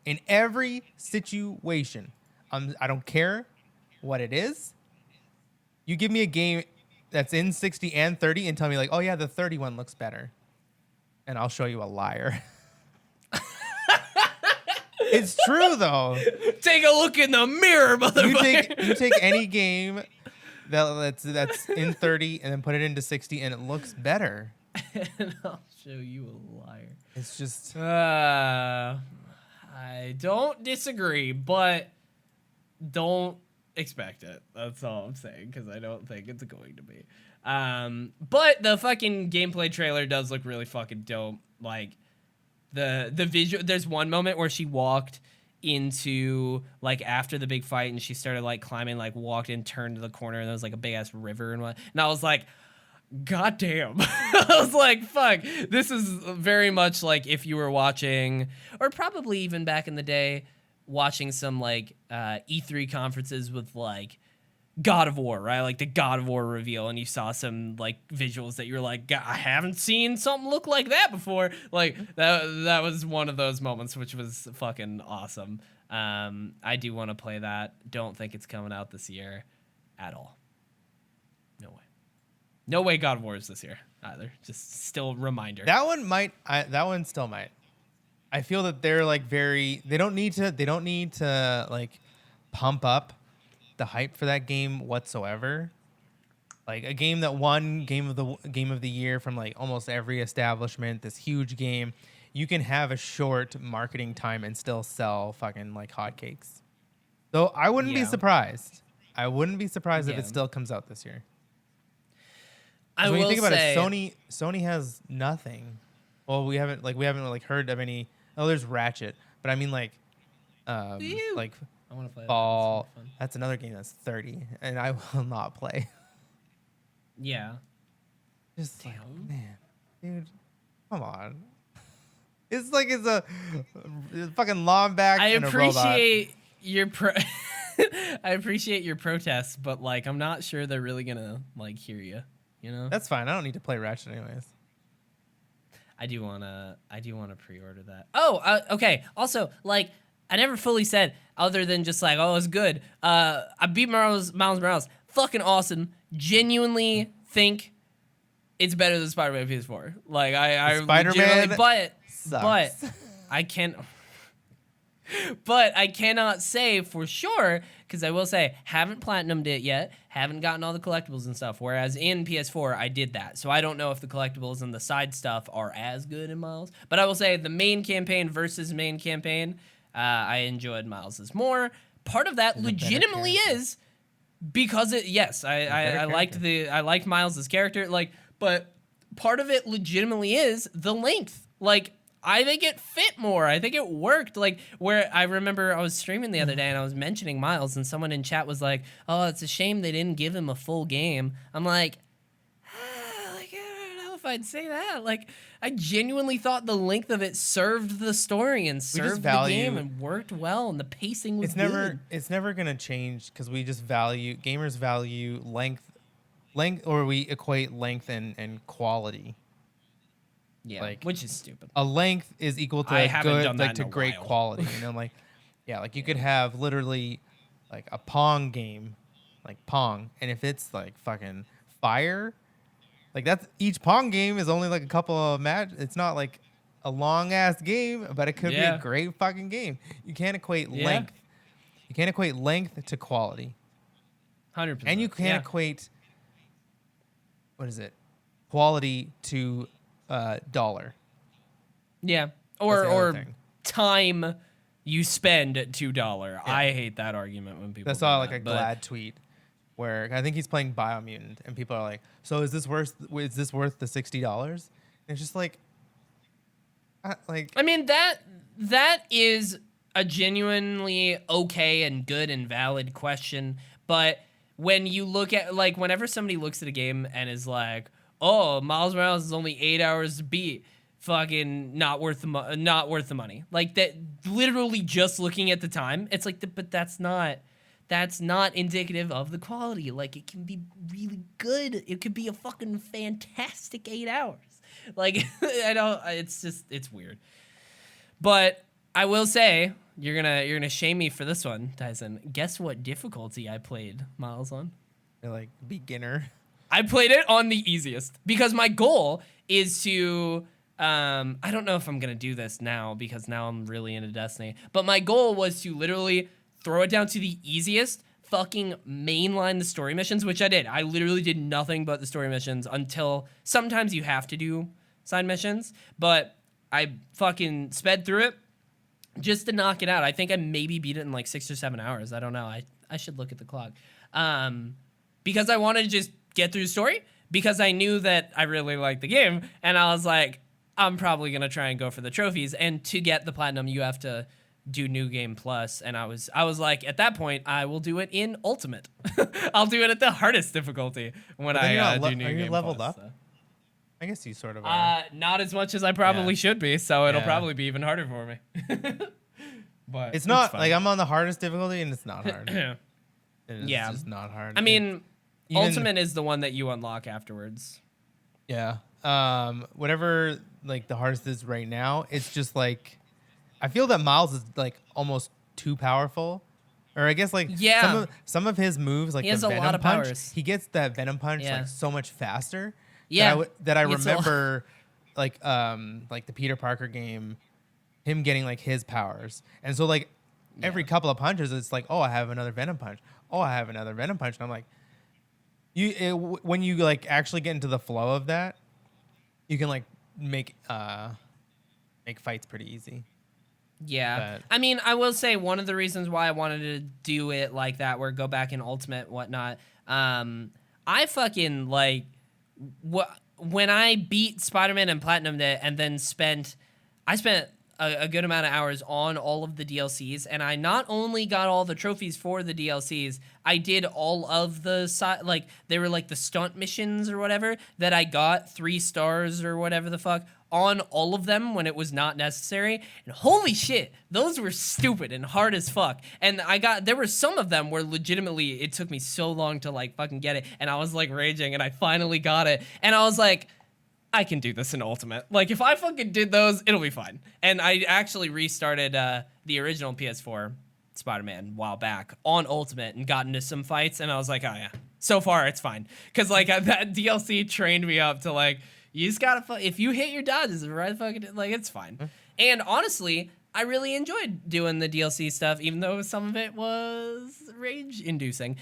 in every situation. I don't care what it is. You give me a game that's in 60 and 30 and tell me oh yeah, the 30 one looks better, and I'll show you a liar. It's true though. Take a look in the mirror, motherfucker. You take any game that's in 30 and then put it into 60 and it looks better. And I'll show you a liar. It's just I don't disagree, but don't expect it. That's all I'm saying, because I don't think it's going to be. But the fucking gameplay trailer does look really fucking dope. The visual, there's one moment where she walked into after the big fight and she started climbing, walked in, turned to the corner, and there was a big ass river and I was like, god damn. I was like, fuck, this is very much if you were watching, or probably even back in the day watching some like E3 conferences with like God of War, right? Like the God of War reveal, and you saw some like visuals that you're like, I haven't seen something look like that before. Like that was one of those moments, which was fucking awesome. I do want to play that. Don't think it's coming out this year at all. No way. No way God of War is this year either. Just still a reminder. That one might. That one still might. I feel that they're like very. They don't need to like pump up the hype for that game whatsoever. Like a game that won game of the year from like almost every establishment. This huge game. You can have a short marketing time and still sell fucking like hotcakes. So I wouldn't be surprised. I wouldn't be surprised if it still comes out this year. When you think about it, Sony has nothing. Well, we haven't heard of any. Oh, there's Ratchet, but I mean like I want to play Fall. That's another game that's 30, and I will not play. Yeah. Just like, man, dude, come on. It's like it's a fucking lombax and a robot. I appreciate your protests, but like I'm not sure they're really gonna like hear you. You know? That's fine. I don't need to play Ratchet anyways. I do wanna pre-order that. Oh, okay. Also, like I never fully said other than just like, oh, it's good. I beat Miles Morales. Fucking awesome. Genuinely think it's better than Spider-Man PS4. Like I Spider-Man but sucks. I can't. But I cannot say for sure, because I will say, haven't platinumed it yet, haven't gotten all the collectibles and stuff, whereas in PS4, I did that. So I don't know if the collectibles and the side stuff are as good in Miles. But I will say, the main campaign versus main campaign, I enjoyed Miles's more. Part of that legitimately is because I liked Miles's character, like, but part of it legitimately is the length. Like, I think it fit more. I think it worked. Like, where I remember I was streaming the other day and I was mentioning Miles, and someone in chat was like, oh, it's a shame they didn't give him a full game. I'm like, I don't know if I'd say that. Like, I genuinely thought the length of it served the story and served the game and worked well, and the pacing was good. It's never going to change because gamers value length, or we equate length and quality. Yeah, like, which is stupid. A length is equal to good, like to great quality. You know, like, yeah, like you could have literally like a Pong game, like Pong, and if it's like fucking fire, like that's each Pong game is only like a couple of matches. It's not like a long ass game, but it could be a great fucking game. You can't equate length. You can't equate length to quality. 100%. And you can't equate, what is it, quality to dollar. Yeah. Or time you spend at $2. Yeah. I hate that argument when people I saw like a Glad tweet where I think he's playing Biomutant and people are like, so is this worth the $60? And it's just like I mean that is a genuinely okay and good and valid question, but when you look at like whenever somebody looks at a game and is like, oh, Miles Morales is only 8 hours to beat. Fucking not worth the money. Like that, literally just looking at the time, it's like, but that's not indicative of the quality. Like it can be really good. It could be a fucking fantastic 8 hours. Like it's weird. But I will say, you're gonna shame me for this one, Tyson. Guess what difficulty I played Miles on? You're like beginner. I played it on the easiest because my goal is to, I don't know if I'm going to do this now because now I'm really into Destiny, but my goal was to literally throw it down to the easiest, fucking mainline the story missions, which I did. I literally did nothing but the story missions until sometimes you have to do side missions, but I fucking sped through it just to knock it out. I think I maybe beat it in like 6 or 7 hours. I don't know. I should look at the clock. Because I wanted to just get through the story because I knew that I really liked the game, and I was like, I'm probably gonna try and go for the trophies, and to get the platinum you have to do New Game Plus, and I was like, at that point I will do it in Ultimate. I'll do it at the hardest difficulty when I do New Game Plus. Are you leveled up? So. I guess you sort of are. Not as much as I probably should be, so it'll probably be even harder for me. but It's not fun. like I'm on the hardest difficulty, and it's not hard. It's Yeah. just not hard. I mean, Even- Ultimate is the one that you unlock afterwards. Yeah. Whatever like the hardest is right now, it's just like I feel that Miles is like almost too powerful. Or I guess like Yeah. some of his moves, like He has the a Venom lot of punch, powers. he gets that Venom punch Yeah. like so much faster. Yeah. That I He gets a lot- remember like the Peter Parker game, him getting like his powers. And so like every couple of punches, it's like, oh, I have another Venom punch. Oh, I have another Venom punch. And I'm like, when you like actually get into the flow of that, you can like make fights pretty easy. Yeah. But- I mean, I will say one of the reasons why I wanted to do it like that, where go back in Ultimate, whatnot, I fucking like when I beat Spider-Man and Platinumed it and then I spent a good amount of hours on all of the DLCs, and I not only got all the trophies for the DLCs, I did all of the like they were like the stunt missions or whatever that I got 3 stars or whatever the fuck on all of them when it was not necessary. And holy shit, those were stupid and hard as fuck. And there were some of them where legitimately it took me so long to like fucking get it, and I was like raging, and I finally got it, and I was like, I can do this in Ultimate. Like, if I fucking did those, it'll be fine. And I actually restarted the original PS4 Spider-Man a while back on Ultimate and got into some fights, and I was like, oh yeah, so far it's fine. Because, like, that DLC trained me up to, like, you just gotta, if you hit your dodges, right fucking, like, it's fine. And honestly, I really enjoyed doing the DLC stuff, even though some of it was rage-inducing.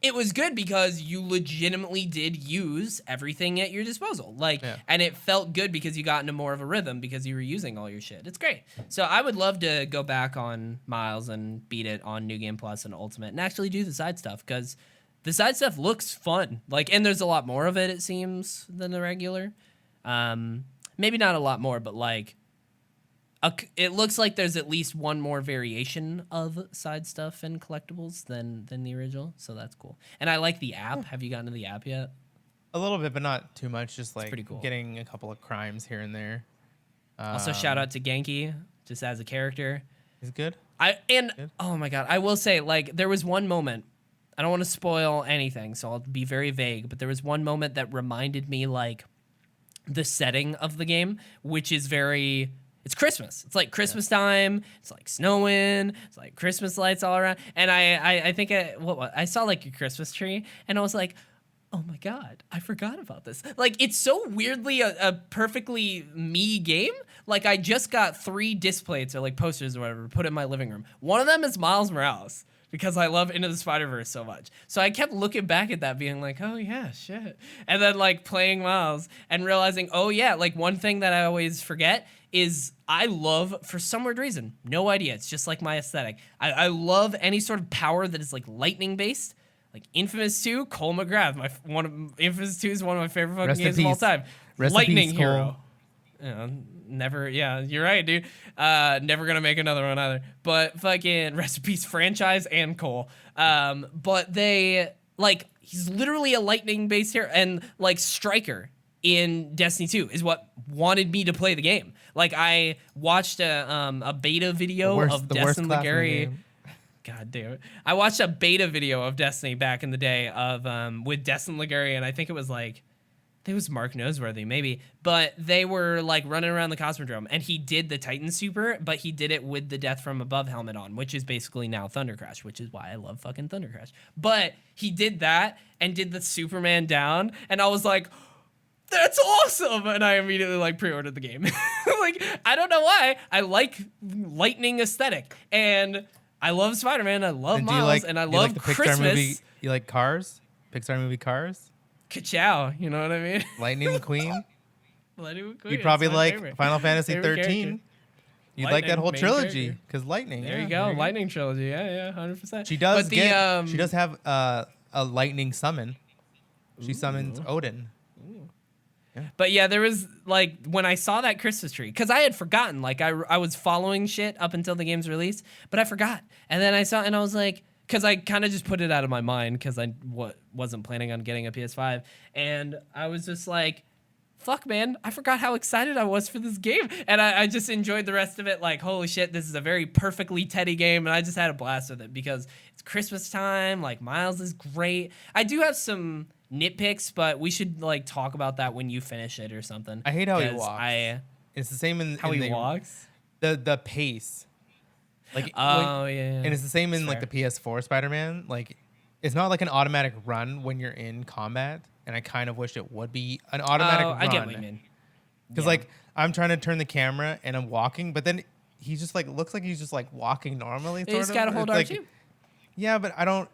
It was good because you legitimately did use everything at your disposal. Like, and it felt good because you got into more of a rhythm because you were using all your shit. It's great. So I would love to go back on Miles and beat it on New Game Plus and Ultimate and actually do the side stuff, because the side stuff looks fun. Like, and there's a lot more of it, it seems, than the regular. Maybe not a lot more, but like, it looks like there's at least one more variation of side stuff and collectibles than the original, so that's cool. And I like the app. Have you gotten to the app yet? A little bit, but not too much. Just like pretty cool. Getting a couple of crimes here and there. Also, shout out to Genki, just as a character. He's good. Oh my god, I will say, like, there was one moment. I don't want to spoil anything, so I'll be very vague. But there was one moment that reminded me, like, the setting of the game, which is very. It's Christmas. It's like Christmas time. It's like snowing. It's like Christmas lights all around. And I think I saw like a Christmas tree, and I was like, oh my god, I forgot about this. Like, it's so weirdly a perfectly me game. Like, I just got 3 disc plates or like posters or whatever put in my living room. One of them is Miles Morales, because I love Into the Spider-Verse so much. So I kept looking back at that being like, oh yeah, shit. And then like playing Miles and realizing, oh yeah, like one thing that I always forget is I love, for some weird reason, no idea, it's just like my aesthetic, I love any sort of power that is like lightning based. Like Infamous 2, Cole McGrath. Infamous 2 is one of my favorite fucking games of all time. Lightning hero. Never, yeah, you're right, dude. Never gonna make another one either. But fucking rest in peace franchise and Cole. But they, like, he's literally a lightning based hero, and like Stryker in Destiny 2 is what wanted me to play the game. Like, I watched a beta video of Destin Legary. God damn it. I watched a beta video of Destiny back in the day of with Destin Legary, and I think it was Mark Noseworthy, maybe. But they were like running around the Cosmodrome, and he did the Titan Super, but he did it with the Death from Above helmet on, which is basically now Thunder Crash, which is why I love fucking Thunder Crash. But he did that and did the Superman down, and I was like, that's awesome! And I immediately like pre-ordered the game. Like, I don't know why. I like lightning aesthetic, and I love Spider-Man. I love Miles, and I love Christmas. Movie, you like Cars? Pixar movie Cars? Ka-chow, you know what I mean? Lightning McQueen? Lightning McQueen. You'd probably like favorite. Final Fantasy Favorite 13. character. You'd Lightning, like that whole main trilogy character. because Lightning. There yeah, you go, Lightning trilogy. Yeah, 100%. She does but she does have a lightning summon. She summons Odin. But yeah, there was like, when I saw that Christmas tree, because I had forgotten, like I was following shit up until the game's release, but I forgot. And then I saw it and I was like, because I kind of just put it out of my mind because I wasn't planning on getting a PS5. And I was just like, fuck, man, I forgot how excited I was for this game. And I just enjoyed the rest of it. Like, holy shit, this is a very perfectly Teddy game. And I just had a blast with it because it's Christmas time. Like, Miles is great. I do have some nitpicks, but we should, like, talk about that when you finish it or something. I hate how he walks. It's the same in how he walks? The pace. Like, yeah. And it's the same in, like, the PS4 Spider-Man. Like, it's not like an automatic run when you're in combat. And I kind of wish it would be an automatic run. I get what you mean. Because, like, I'm trying to turn the camera and I'm walking, but then he just, like, looks like he's just, like, walking normally. You just got to hold R2. Like, yeah, but I don't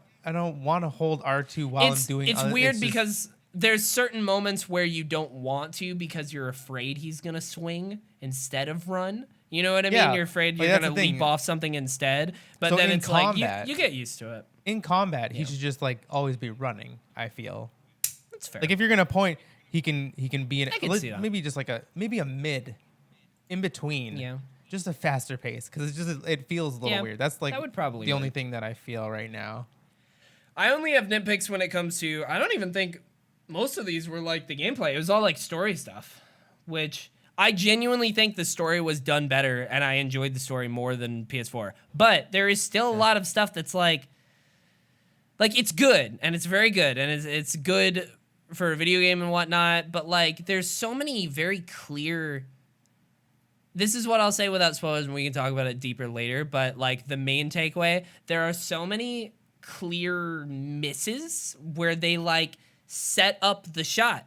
want to hold R2 while I'm doing It's weird because there's certain moments where you don't want to because you're afraid he's going to swing instead of run. You know what I mean? You're afraid you're going to leap off something instead. But then it's combat, like, you get used to it. In combat, he should just, like, always be running, I feel. That's fair. Like, if you're going to point, he can be in maybe just like a mid in between. Yeah. Just a faster pace because it feels a little weird. That's like that would probably the only thing that I feel right now. I only have nitpicks when it comes to, I don't even think most of these were like the gameplay. It was all like story stuff, which I genuinely think the story was done better and I enjoyed the story more than PS4. But there is still a lot of stuff that's like it's good and it's very good and it's good for a video game and whatnot, but like there's so many very clear. This is what I'll say without spoilers, and we can talk about it deeper later. But like the main takeaway, there are so many clear misses where they like set up the shot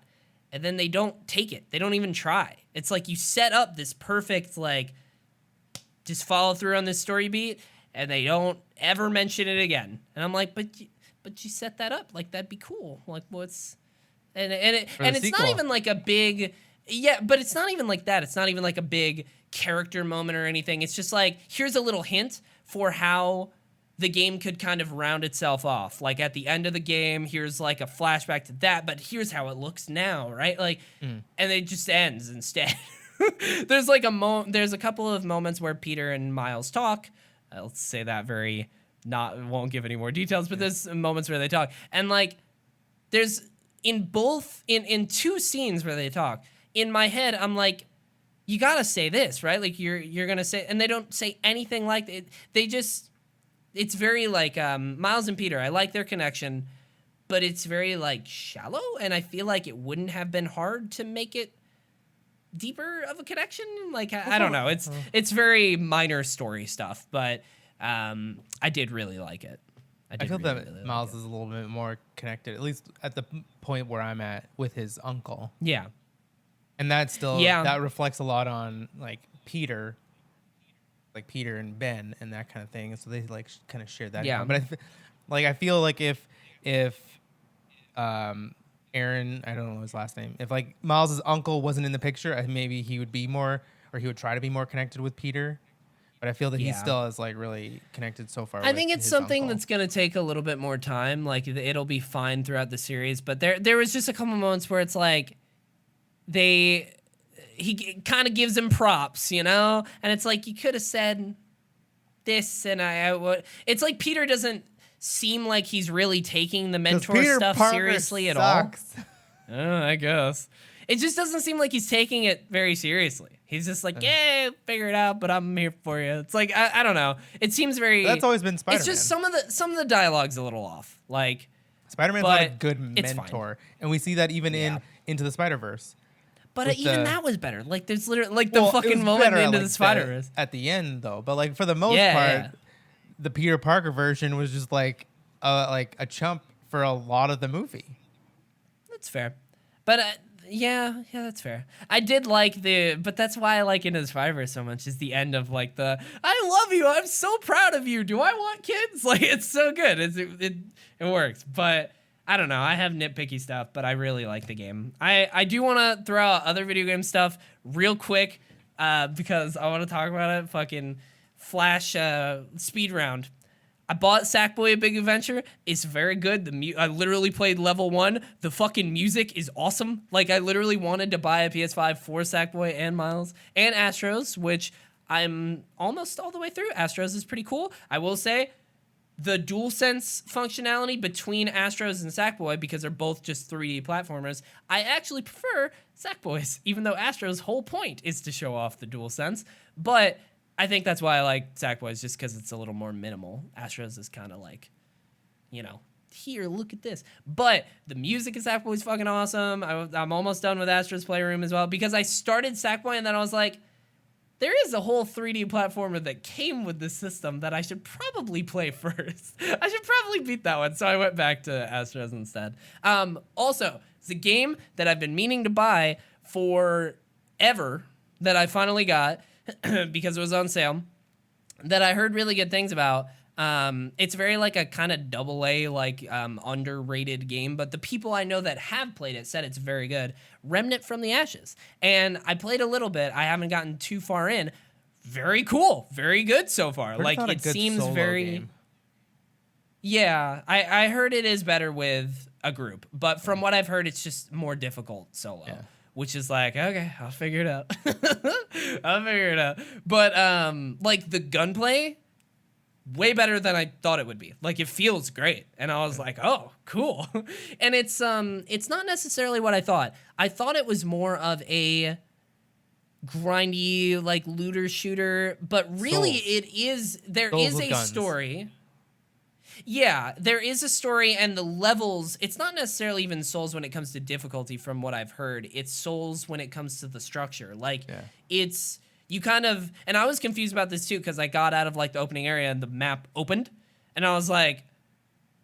and then they don't take it. They don't even try. It's like you set up this perfect like just follow through on this story beat and they don't ever mention it again. And I'm like, but you set that up, like that'd be cool. Like what's and it's not even like a big but it's not even like that. It's not even like a big character moment or anything. It's just like here's a little hint for how the game could kind of round itself off. Like at the end of the game, here's like a flashback to that, but here's how it looks now, right? Like and it just ends instead. There's like there's a couple of moments where Peter and Miles talk. I'll say that won't give any more details, but there's moments where they talk. And like there's in two scenes where they talk. In my head, I'm like, you gotta say this, right? Like you're gonna say, and they don't say anything like it. They just, it's very like Miles and Peter. I like their connection, but it's very like shallow, and I feel like it wouldn't have been hard to make it deeper of a connection. Like I don't know. It's very minor story stuff, but I did really like it. I feel that Miles is a little bit more connected, at least at the point where I'm at with his uncle. Yeah. And that still, that reflects a lot on like Peter and Ben and that kind of thing. So they like kind of share that. Yeah. But I feel like if Aaron, I don't know his last name, if like Miles's uncle wasn't in the picture, maybe he would be more, or he would try to be more connected with Peter. But I feel that he still is like really connected so far. I think it's something that's gonna take a little bit more time. Like it'll be fine throughout the series, but there was just a couple moments where it's like he kind of gives him props, you know, and it's like you could have said this, and I would. It's like Peter doesn't seem like he's really taking the mentor stuff seriously at all. I guess it just doesn't seem like he's taking it very seriously. He's just like, yeah, figure it out, but I'm here for you. It's like I don't know. It seems very. That's always been Spider-Man. It's just some of the dialogue's a little off. Like Spider-Man's not a good mentor, and we see that even in Into the Spider-Verse. But even that was better. Like there's literally like the fucking moment into the Spider-Verse at the end though. But like for the most part, the Peter Parker version was just like a chump for a lot of the movie. That's fair, but. Yeah, that's fair. I did like but that's why I like Into the Spider-Verse so much, is the end of like I love you, I'm so proud of you, do I want kids? Like, it's so good. It works, but I don't know. I have nitpicky stuff, but I really like the game. I do want to throw out other video game stuff real quick because I want to talk about it. Fucking Flash speed round. I bought Sackboy: A Big Adventure. It's very good. I literally played level 1. The fucking music is awesome. Like, I literally wanted to buy a PS5 for Sackboy and Miles and Astros, which I'm almost all the way through. Astros is pretty cool. I will say, the DualSense functionality between Astros and Sackboy, because they're both just 3D platformers, I actually prefer Sackboy's, even though Astro's whole point is to show off the DualSense. But I think that's why I like Sackboy's, just because it's a little more minimal. Astro's is kind of like, you know, here, look at this. But the music in Sackboy is fucking awesome. I'm almost done with Astro's Playroom as well, because I started Sackboy and then I was like, there is a whole 3D platformer that came with the system that I should probably play first. I should probably beat that one. So I went back to Astro's instead. Also, it's a game that I've been meaning to buy forever that I finally got because it was on sale, that I heard really good things about. It's very like a kind of AA, like underrated game, but the people I know that have played it said it's very good. Remnant from the Ashes. And I played a little bit. I haven't gotten too far in. Very cool. Very good so far. Like, it seems very game. Yeah, I heard it is better with a group, but from what I've heard, it's just more difficult solo. Yeah. Which is like, okay, I'll figure it out. I'll figure it out. But like the gunplay, way better than I thought it would be. Like, it feels great. And I was like, oh, cool. And it's not necessarily what I thought. I thought it was more of a grindy, like, looter shooter, but really there is a story. Yeah, there is a story, and the levels, it's not necessarily even Souls when it comes to difficulty from what I've heard. It's Souls when it comes to the structure. Like, it's... You kind of, and I was confused about this too, because I got out of like the opening area and the map opened, and I was like,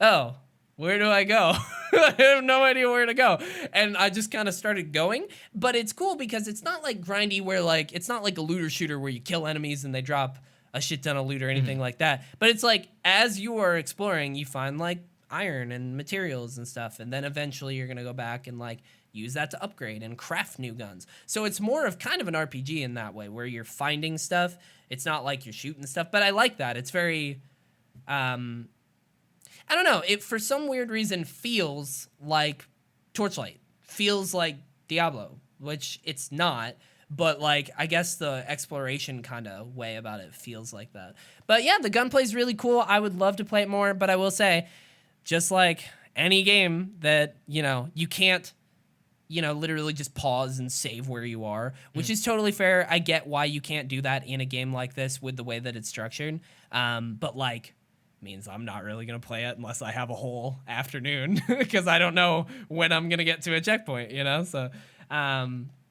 oh, where do I go? I have no idea where to go. And I just kind of started going, but it's cool because it's not like grindy where like, it's not like a looter shooter where you kill enemies and they drop a shit ton of loot or anything like that. But it's like, as you are exploring, you find like iron and materials and stuff, and then eventually you're going to go back and like, use that to upgrade and craft new guns. So it's more of kind of an RPG in that way, where you're finding stuff. It's not like you're shooting stuff, but I like that. It's very, I don't know. It, for some weird reason, feels like Torchlight. Feels like Diablo, which it's not. But, like, I guess the exploration kind of way about it feels like that. But, yeah, the gunplay's really cool. I would love to play it more, but I will say, just like any game that, you know, you can't, you know, literally just pause and save where you are, which is totally fair. I get why you can't do that in a game like this with the way that it's structured. But like, means I'm not really going to play it unless I have a whole afternoon because I don't know when I'm going to get to a checkpoint, you know? So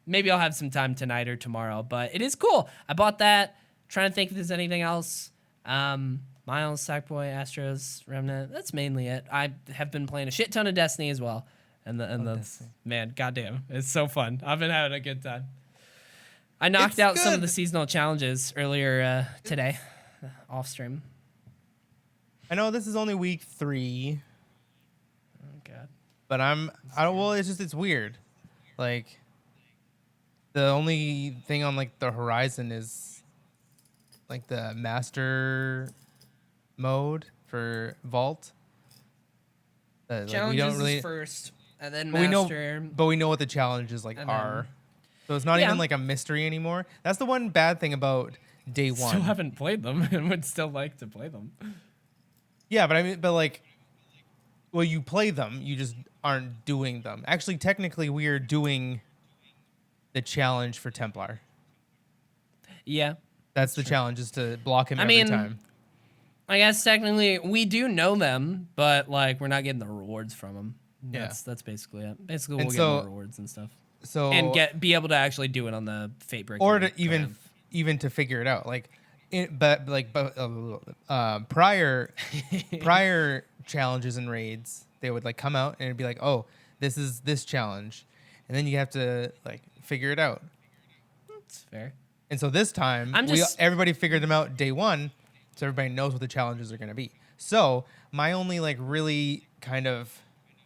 maybe I'll have some time tonight or tomorrow, but it is cool. I bought that. Trying to think if there's anything else. Miles, Sackboy, Astros, Remnant. That's mainly it. I have been playing a shit ton of Destiny as well. And that's, man, goddamn, it's so fun. I've been having a good time. I knocked out some of the seasonal challenges earlier today, off stream. I know this is only week 3. Oh god. But well, it's weird. Like, the only thing on like the horizon is like the master mode for Vault. Challenges we don't really, is first. And then but master. we know what the challenges like are. So it's not even like a mystery anymore. That's the one bad thing about day one. Still haven't played them and would still like to play them. Yeah, but I mean, like, well, you play them, you just aren't doing them. Actually, technically, we are doing the challenge for Templar. Yeah. That's the challenge, is to block him every time. I guess technically we do know them, but like we're not getting the rewards from them. That's basically it. Basically, we'll get more rewards and stuff. So and be able to actually do it on the Fate Breaker, or to even to figure it out. Like, prior challenges and raids, they would like come out and it'd be like, oh, this is this challenge, and then you have to like figure it out. That's fair. And so this time, everybody figured them out day one, so everybody knows what the challenges are going to be. So my only like really kind of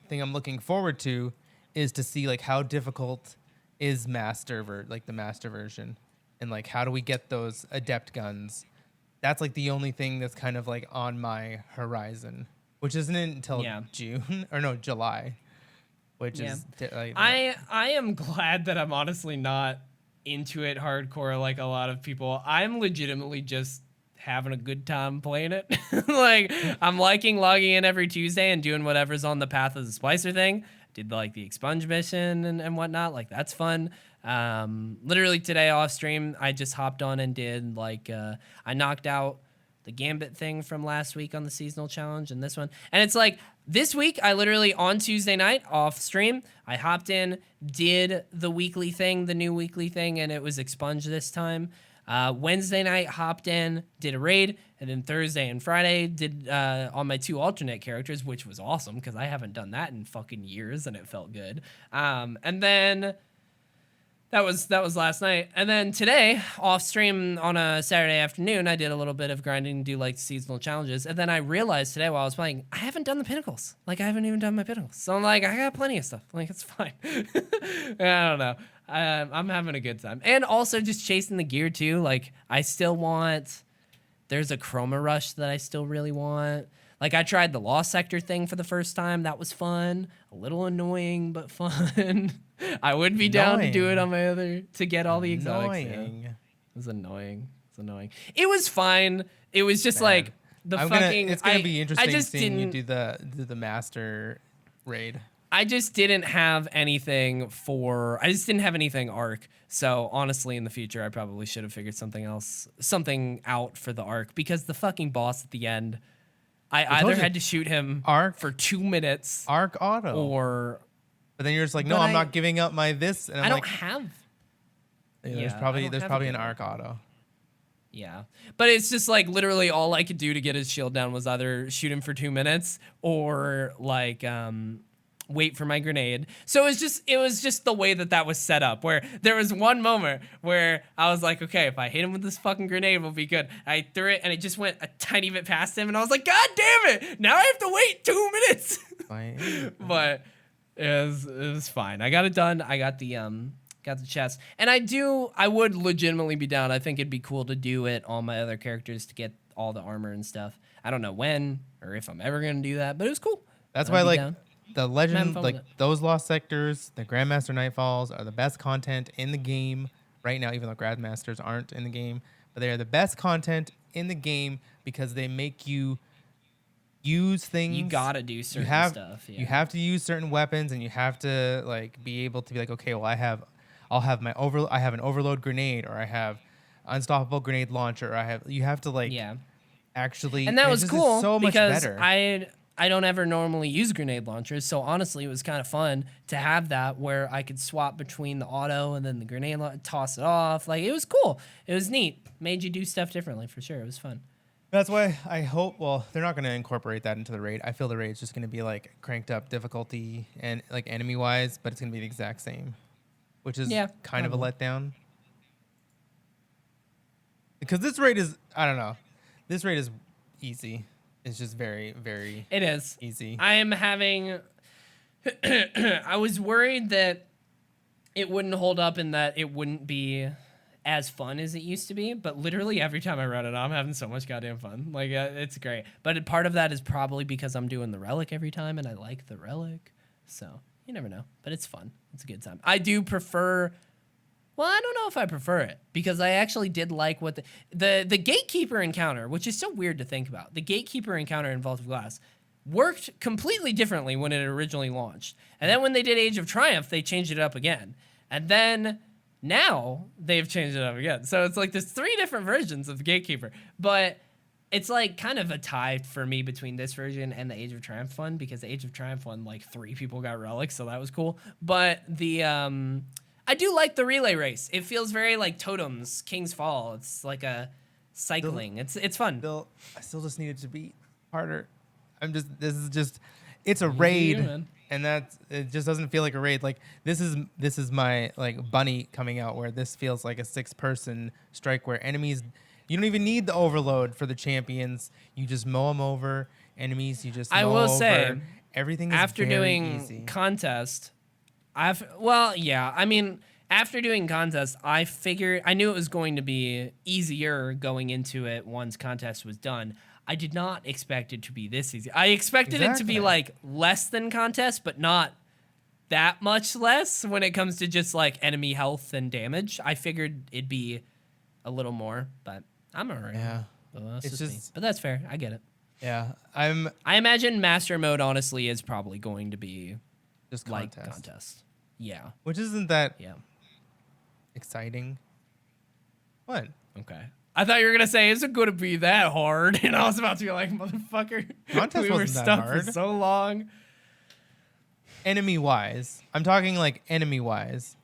thing I'm looking forward to is to see like how difficult is the master version, and like how do we get those adept guns. That's like the only thing that's kind of like on my horizon, which isn't until June or no, July, which is I am glad that I'm honestly not into it hardcore like a lot of people. I'm legitimately just having a good time playing it. Like, I'm liking logging in every Tuesday and doing whatever's on the Path of the Splicer thing. Did like the expunge mission and whatnot. Like, that's fun. Literally today off stream, I just hopped on and did like I knocked out the Gambit thing from last week on the seasonal challenge and this one. And it's like this week, I literally on Tuesday night off stream, I hopped in, did the weekly thing, the new weekly thing, and it was expunge this time. Wednesday night, hopped in, did a raid, and then Thursday and Friday did on my 2 alternate characters, which was awesome because I haven't done that in fucking years, and it felt good. And then that was last night. And then today, off stream on a Saturday afternoon, I did a little bit of grinding, do like seasonal challenges. And then I realized today while I was playing, I haven't done the pinnacles. Like, I haven't even done my pinnacles. So I'm like, I got plenty of stuff. Like, it's fine. I don't know. I'm having a good time. And also just chasing the gear too. Like, I still want, there's a Chroma Rush that I still really want. Like, I tried the Lost Sector thing for the first time. That was fun. A little annoying, but fun. I would be down to do it on my other, to get all the exotics. Yeah. It was annoying. It's annoying. It was fine. It was just like the it's gonna be interesting seeing you do the master raid. I just didn't have anything arc. So honestly, in the future, I probably should have figured something out for the arc, because the fucking boss at the end, I either had to shoot him for 2 minutes, arc auto, or. But then you're just like, no, I'm not giving up my this. And I'm I don't like, have. There's probably an arc auto. Yeah, but it's just like literally all I could do to get his shield down was either shoot him for 2 minutes or like wait for my grenade. So it was just the way that was set up, where there was one moment where I was like, okay, if I hit him with this fucking grenade, we'll be good. I threw it and it just went a tiny bit past him, and I was like, God damn it! Now I have to wait 2 minutes. But it was fine. I got it done. I got the chest, and I would legitimately be down. I think it'd be cool to do it on my other characters to get all the armor and stuff. I don't know when or if I'm ever gonna do that, but it was cool. That's why like the legend, like those Lost Sectors, the Grandmaster Nightfalls are the best content in the game right now, even though Grandmasters aren't in the game, but they are the best content in the game because they make you use things. You gotta do certain stuff. Yeah. You have to use certain weapons, and you have to like be able to be like, okay, well, I have an overload grenade, or I have unstoppable grenade launcher, or you have to like actually. And that was cool so much because better. I don't ever normally use grenade launchers, so honestly, it was kind of fun to have that where I could swap between the auto and then the grenade toss it off. Like, it was cool. It was neat. Made you do stuff differently for sure. It was fun. That's why I hope, well, they're not going to incorporate that into the raid. I feel the raid's just going to be like cranked up difficulty and like enemy wise, but it's going to be the exact same, which is kind of a letdown. Because this raid is, I don't know, this raid is easy. It's just very, very It is easy. I am having, I was worried that it wouldn't hold up and that it wouldn't be as fun as it used to be, but literally every time I run it, I'm having so much goddamn fun. Like, it's great. But part of that is probably because I'm doing the relic every time, and I like the relic. So you never know, but it's fun. It's a good time. I do prefer. Well, I don't know if I prefer it, because I actually did like what the gatekeeper encounter, which is so weird to think about. The gatekeeper encounter in Vault of Glass worked completely differently when it originally launched, and then when they did Age of Triumph, they changed it up again, and then. Now they've changed it up again. So it's like there's 3 different versions of the Gatekeeper, but it's like kind of a tie for me between this version and the Age of Triumph one, because the Age of Triumph one, like 3 people got relics, so that was cool. But the I do like the relay race. It feels very like Totems, King's Fall. It's like a cycling. It's fun. I still just need it to be harder. It's a raid. And it just doesn't feel like a raid. Like this is my like bunny coming out, where this feels like a 6-person strike where enemies, you don't even need the overload for the champions. You just mow them over. Enemies, you just mow over. I will say, everything is after very doing easy. contest, after doing contest, I knew it was going to be easier going into it once contest was done. I did not expect it to be this easy. I expected it to be like less than contest, but not that much less when it comes to just like enemy health and damage. I figured it'd be a little more, but I'm alright. Yeah. But that's It's just me. just But that's fair. I get it. yeah. I'm I imagine master mode honestly is probably going to be just like contest, contest. Yeah. which isn't that Yeah. exciting. What? Okay. I thought you were gonna say, "Is it gonna be that hard?" And I was about to be like, "Motherfucker, Contest we were wasn't that stuck hard. for so long." Enemy wise, I'm talking like enemy wise.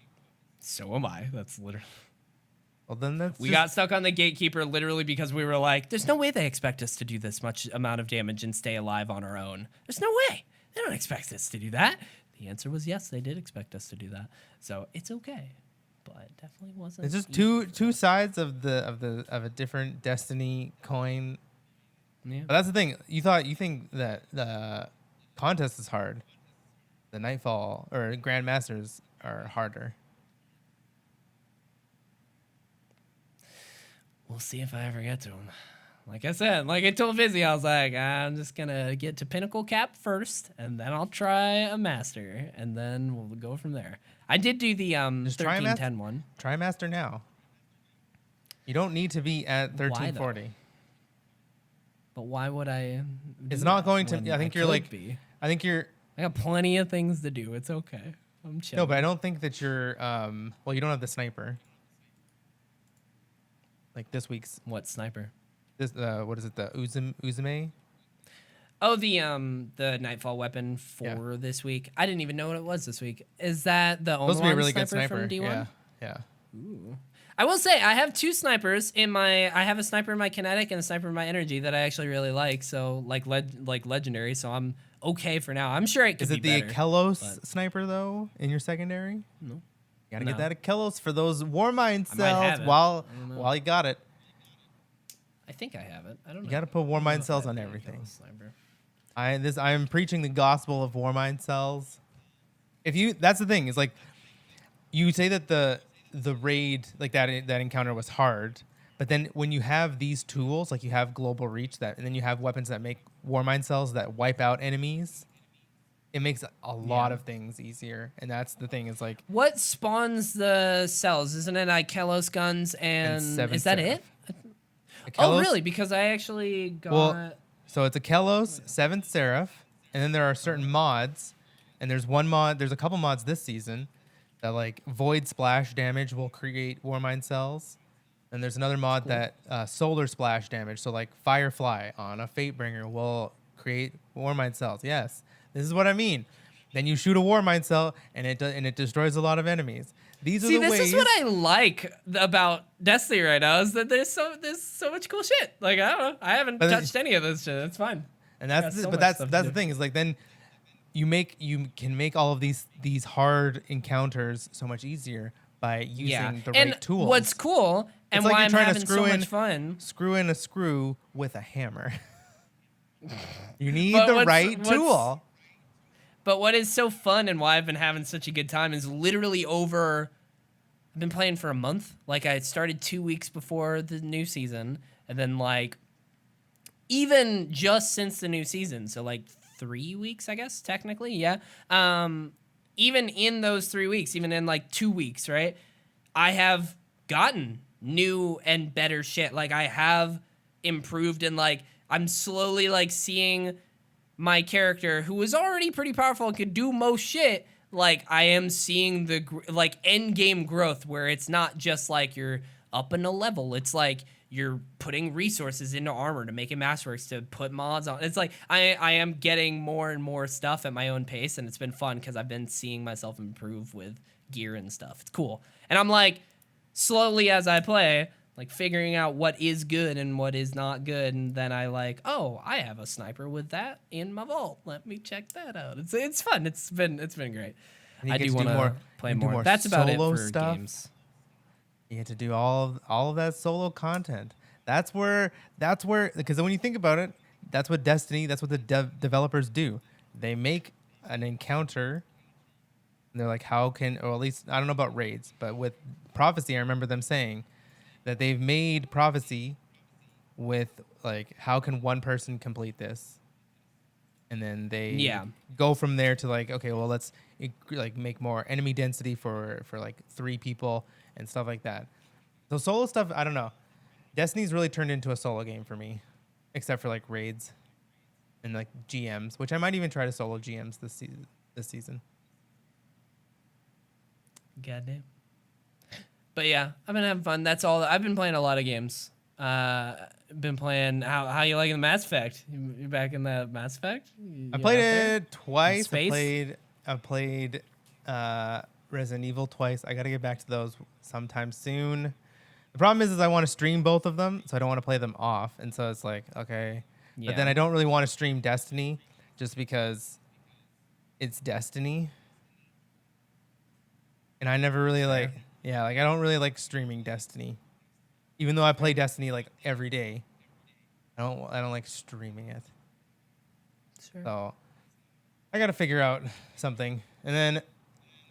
So am I. That's literally. Well, then that's We just, got stuck on the gatekeeper literally because we were like, "There's no way they expect us to do this much amount of damage and stay alive on our own. There's no way. They don't expect us to do that." The answer was yes, they did expect us to do that. So it's okay, but it definitely wasn't. it's just easy. two sides of a different Destiny coin. Yeah. But that's the thing. You think that the contest is hard. The Nightfall or Grandmasters are harder. We'll see if I ever get to him. Like I said, like I told Vizzy, I was like, I'm just gonna get to Pinnacle Cap first, and then I'll try a Master, and then we'll go from there. I did do the Just try 1310 one. Try Master now. You don't need to be at 1340. But why would I? It's do not that going to. when I think you're could like. be? I think you're. I got plenty of things to do. It's okay. I'm chilling. No, but I don't think that you're. Well, you don't have the sniper. Like this week's. What sniper? This. What is it? The Uzume. Oh, the Nightfall weapon for this week. I didn't even know what it was this week. Is that the only Supposed to be a really good sniper. from D1? Yeah. Yeah. Ooh. I will say I have two snipers in my. I have a sniper in my kinetic and a sniper in my energy that I actually really like. So like legendary. So I'm okay for now. I'm sure it could Is be it the better, Akelos but- sniper though in your secondary? No. You gotta No. get that Akelos for those Warmind I might have cells it. while I don't know. while you got it. I think I have it. I don't know. You gotta put I don't know Warmind if cells I on have the everything. Akelos sniper. I'm preaching the gospel of Warmind cells. That's the thing, is like you say that the raid, like that encounter was hard, but then when you have these tools, like you have global reach and then you have weapons that make Warmind cells that wipe out enemies, it makes a lot of things easier. And that's the thing, is like What spawns the cells? Isn't it Ikelos guns and Seven is that Seraph. it? Oh, Akelos- really? Because I actually got. Well, so it's Akelos, 7th Seraph, and then there are certain mods, and there's a couple mods this season that like void splash damage will create Warmind cells, and there's another mod that solar splash damage, so like Firefly on a Fatebringer will create Warmind cells. Yes, this is what I mean. Then you shoot a Warmind cell, and it destroys a lot of enemies. These are See, the this ways. is what I like about Destiny right now, is that there's so much cool shit. Like I don't know, I haven't But touched any of this shit. It's fine. And that's Got so but much stuff to that's do. the thing, is like then you can make all of these hard encounters so much easier by using the and right tools. what's cool and It's like why you're I'm trying to having so screw in- much fun. Screw in a screw with a hammer. You need But the what's- right what's- tool. But what is so fun and why I've been having such a good time is literally over. I've been playing for a month. Like I started 2 weeks before the new season, and then like even just since the new season, so like 3 weeks, I guess technically, yeah. Even in those 3 weeks, even in like 2 weeks, right? I have gotten new and better shit. Like I have improved, and like I'm slowly like seeing my character, who was already pretty powerful and could do most shit, like I am seeing the like end game growth, where it's not just like you're up in a level. It's like you're putting resources into armor to make it masterworks, to put mods on. It's like I am getting more and more stuff at my own pace, and it's been fun because I've been seeing myself improve with gear and stuff. It's cool. And I'm like, slowly as I play, like figuring out what is good and what is not good, and then I like, oh, I have a sniper with that in my vault. Let me check that out. It's fun. It's been great. And you I get do to want to play you can do more. That's about it solo for stuff. games. You get to do all of that solo content. That's where because when you think about it, that's what the developers do. They make an encounter, and they're like, how can, or at least I don't know about raids, but with Prophecy, I remember them saying that they've made Prophecy with like, how can one person complete this? And then they go from there to like, okay, well, let's like make more enemy density for like 3 people and stuff like that. So solo stuff, I don't know. Destiny's really turned into a solo game for me, except for like raids and like GMs, which I might even try to solo GMs this season. Goddamn. But yeah, I've been having fun. That's all. I've been playing a lot of games. Been playing. How you liking the Mass Effect? You back in the Mass Effect? I played it twice. Space? I played Resident Evil twice. I got to get back to those sometime soon. The problem is I want to stream both of them, so I don't want to play them off. And so it's like, okay. Yeah. But then I don't really want to stream Destiny just because it's Destiny. And I never really like I don't really like streaming Destiny. Even though I play Destiny like every day. I don't like streaming it. Sure. So I got to figure out something. And then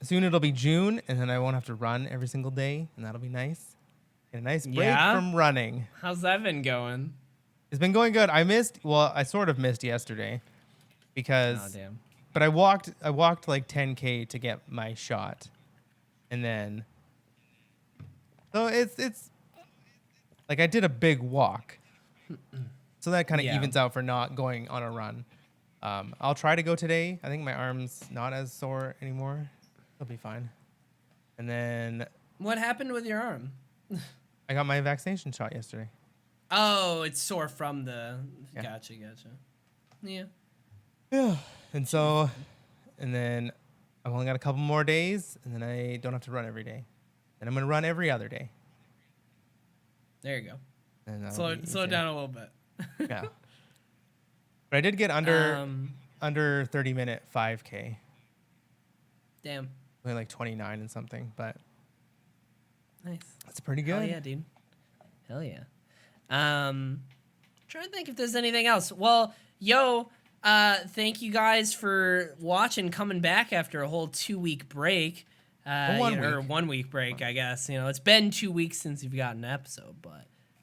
soon it'll be June, and then I won't have to run every single day, and that'll be nice. Get a nice break from running. How's that been going? It's been going good. I sort of missed yesterday because Oh, damn. but I walked like 10K to get my shot. And then so it's like I did a big walk. So that kind of evens out for not going on a run. I'll try to go today. I think my arm's not as sore anymore. It'll be fine. And then What happened with your arm? I got my vaccination shot yesterday. Oh, it's sore from the. Yeah. Gotcha. Yeah. Yeah. And then I've only got a couple more days, and then I don't have to run every day. And I'm going to run every other day. There you go. And Slow it down a little bit. Yeah. But I did get under 30-minute 5K. Damn. Only like 29 and something, but Nice. that's pretty good. Hell yeah, dude. Hell yeah. Trying to think if there's anything else. Well, thank you guys for watching, coming back after a whole 2-week break. Or 1 week break, I guess. It's been 2 weeks since you've got an episode, but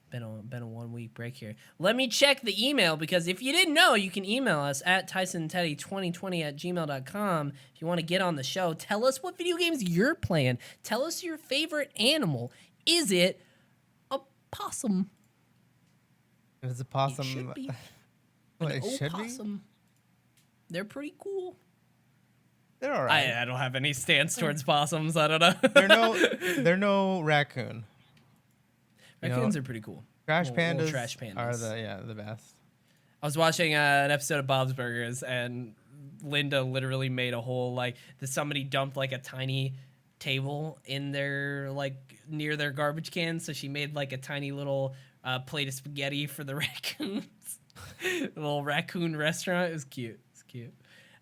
been a 1 week break here. Let me check the email, because if you didn't know, you can email us at TysonTeddy2020@gmail.com if you want to get on the show. Tell us what video games you're playing. Tell us your favorite animal. Is it a possum? If it's a possum, It should be. Well, An it should opossum. They're pretty cool. They're all right. I don't have any stance towards possums. I don't know. They're no raccoon. Raccoons are pretty cool. Trash Little pandas, trash pandas are the best. I was watching an episode of Bob's Burgers, and Linda literally made a whole somebody dumped like a tiny table in their near their garbage can, so she made like a tiny little plate of spaghetti for the raccoons. A little raccoon restaurant. It was cute. It's cute.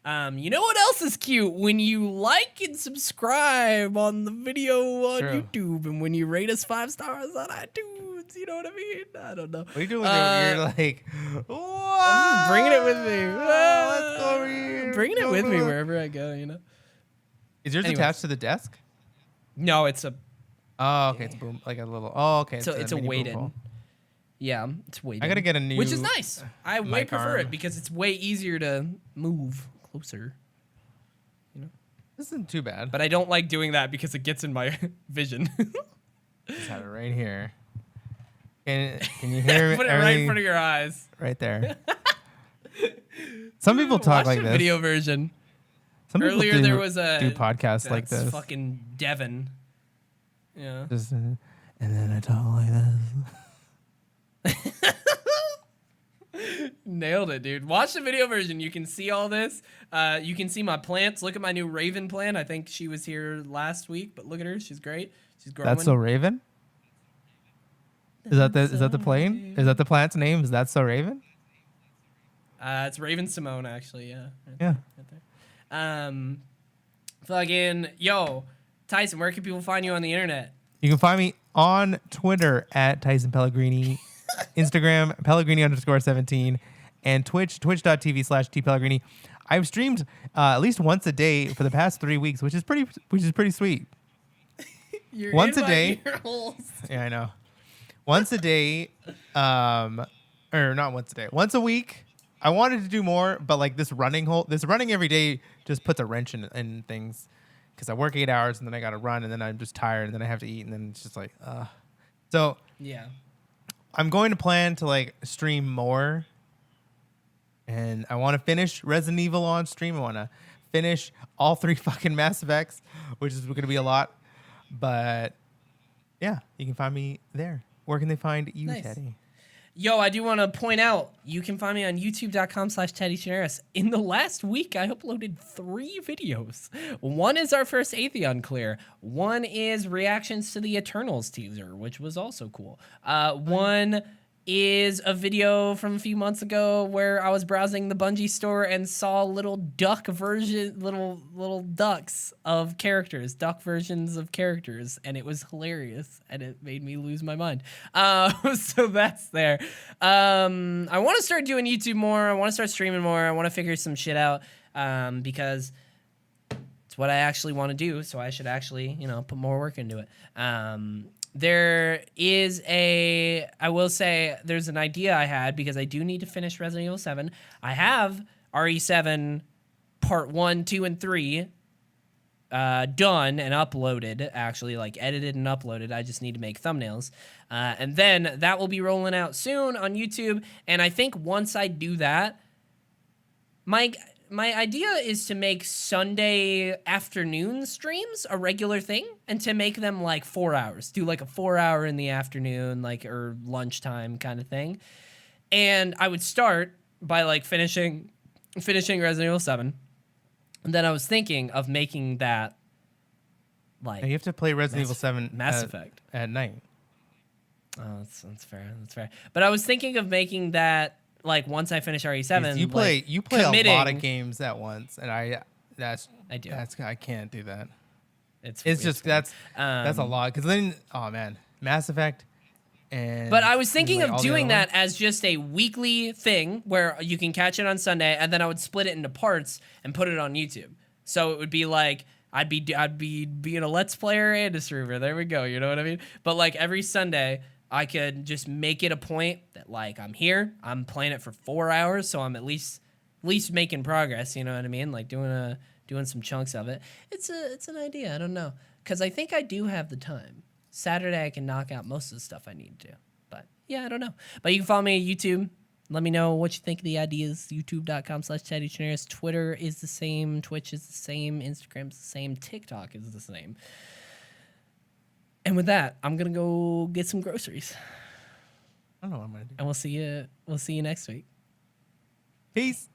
You know what else is cute? When you like and subscribe on the video on YouTube, and when you rate us 5 stars on iTunes. You know what I mean? I don't know. What are you doing? You're like, whoa! I'm just bringing it with me. Let's go over here. Bringing it with me wherever I go. Is yours attached to the desk? No, it's a. Oh, okay. It's boom, like a little. Oh, okay. So it's a mini boom weighted. ball. Yeah, it's weighted. I gotta get a new, which is nice. I way prefer arm. it because it's way easier to move closer. This isn't too bad. But I don't like doing that because it gets in my vision. Just have it right here. Can you hear me? Put it right in front of your eyes. Right there. Some people talk Watch like the this. video version. Some people Earlier there was a do podcasts like that's this. Fucking Devin. Yeah. Just, and then I talk like this. Nailed it, dude. Watch the video version. You can see all this. You can see my plants. Look at my new Raven plant. I think she was here last week, but look at her. She's great. She's growing. That's So Raven? Is that the plane? Is that the plant's name? Is that So Raven? It's Raven Simone, actually. Yeah. Yeah. Right there. Fucking Tyson. Where can people find you on the internet? You can find me on Twitter at Tyson Pellegrini, Instagram Pellegrini_17, and twitch.tv/tpellegrini. I've streamed at least once a day for the past 3 weeks, which is pretty sweet. You're Once in a my day. ear holes. Yeah, I know. Once a day, or not once a day, once a week. I wanted to do more, but like this running every day just puts a wrench in things, because I work 8 hours and then I got to run and then I'm just tired and then I have to eat and then it's just like, So Yeah. I'm going to plan to like stream more, and I want to finish Resident Evil on stream. I want to finish all 3 fucking Mass Effects, which is going to be a lot. But yeah, you can find me there. Where can they find you, Nice. Teddy? Yo, I do want to point out, you can find me on youtube.com/TeddyChinaris. In the last week, I uploaded 3 videos. One is our first Atheon clear. One is reactions to the Eternals teaser, which was also cool. One is a video from a few months ago where I was browsing the Bungie store and saw little duck ducks of characters, duck versions of characters, and it was hilarious, and it made me lose my mind. So that's there. I want to start doing YouTube more. I want to start streaming more. I want to figure some shit out because it's what I actually want to do. So I should actually, put more work into it. There is I will say there's an idea I had because I do need to finish Resident Evil 7. I have RE7 part 1, 2, and 3 done and uploaded, actually, like edited and uploaded. I just need to make thumbnails. And then that will be rolling out soon on YouTube. And I think once I do that, my idea is to make Sunday afternoon streams a regular thing and to make them like 4 hours. Do like a 4 hour in the afternoon, like, or lunchtime kind of thing. And I would start by like finishing Resident Evil 7. And then I was thinking of making that like... Now you have to play Resident Evil 7 Mass Effect at night. Oh, that's fair. That's fair. But I was thinking of making that like once I finish RE7, You play like, you play a lot of games at once, and I do. I can't do that. It's just that's a lot, because then Mass Effect. But I was thinking of doing that as just a weekly thing where you can catch it on Sunday, and then I would split it into parts and put it on YouTube. So it would be like I'd be being a Let's Player and a streamer. There we go. You know what I mean? But like every Sunday, I could just make it a point that like I'm here, I'm playing it for 4 hours, so I'm at least making progress. You know what I mean? Like doing some chunks of it. It's an idea. I don't know, because I think I do have the time. Saturday I can knock out most of the stuff I need to do. But yeah, I don't know. But you can follow me on YouTube. Let me know what you think of the ideas. YouTube.com/TeddyChinaris. Twitter is the same. Twitch is the same. Instagram's the same. TikTok is the same. And with that, I'm gonna go get some groceries. I don't know what I'm gonna do. And we'll see you next week. Peace.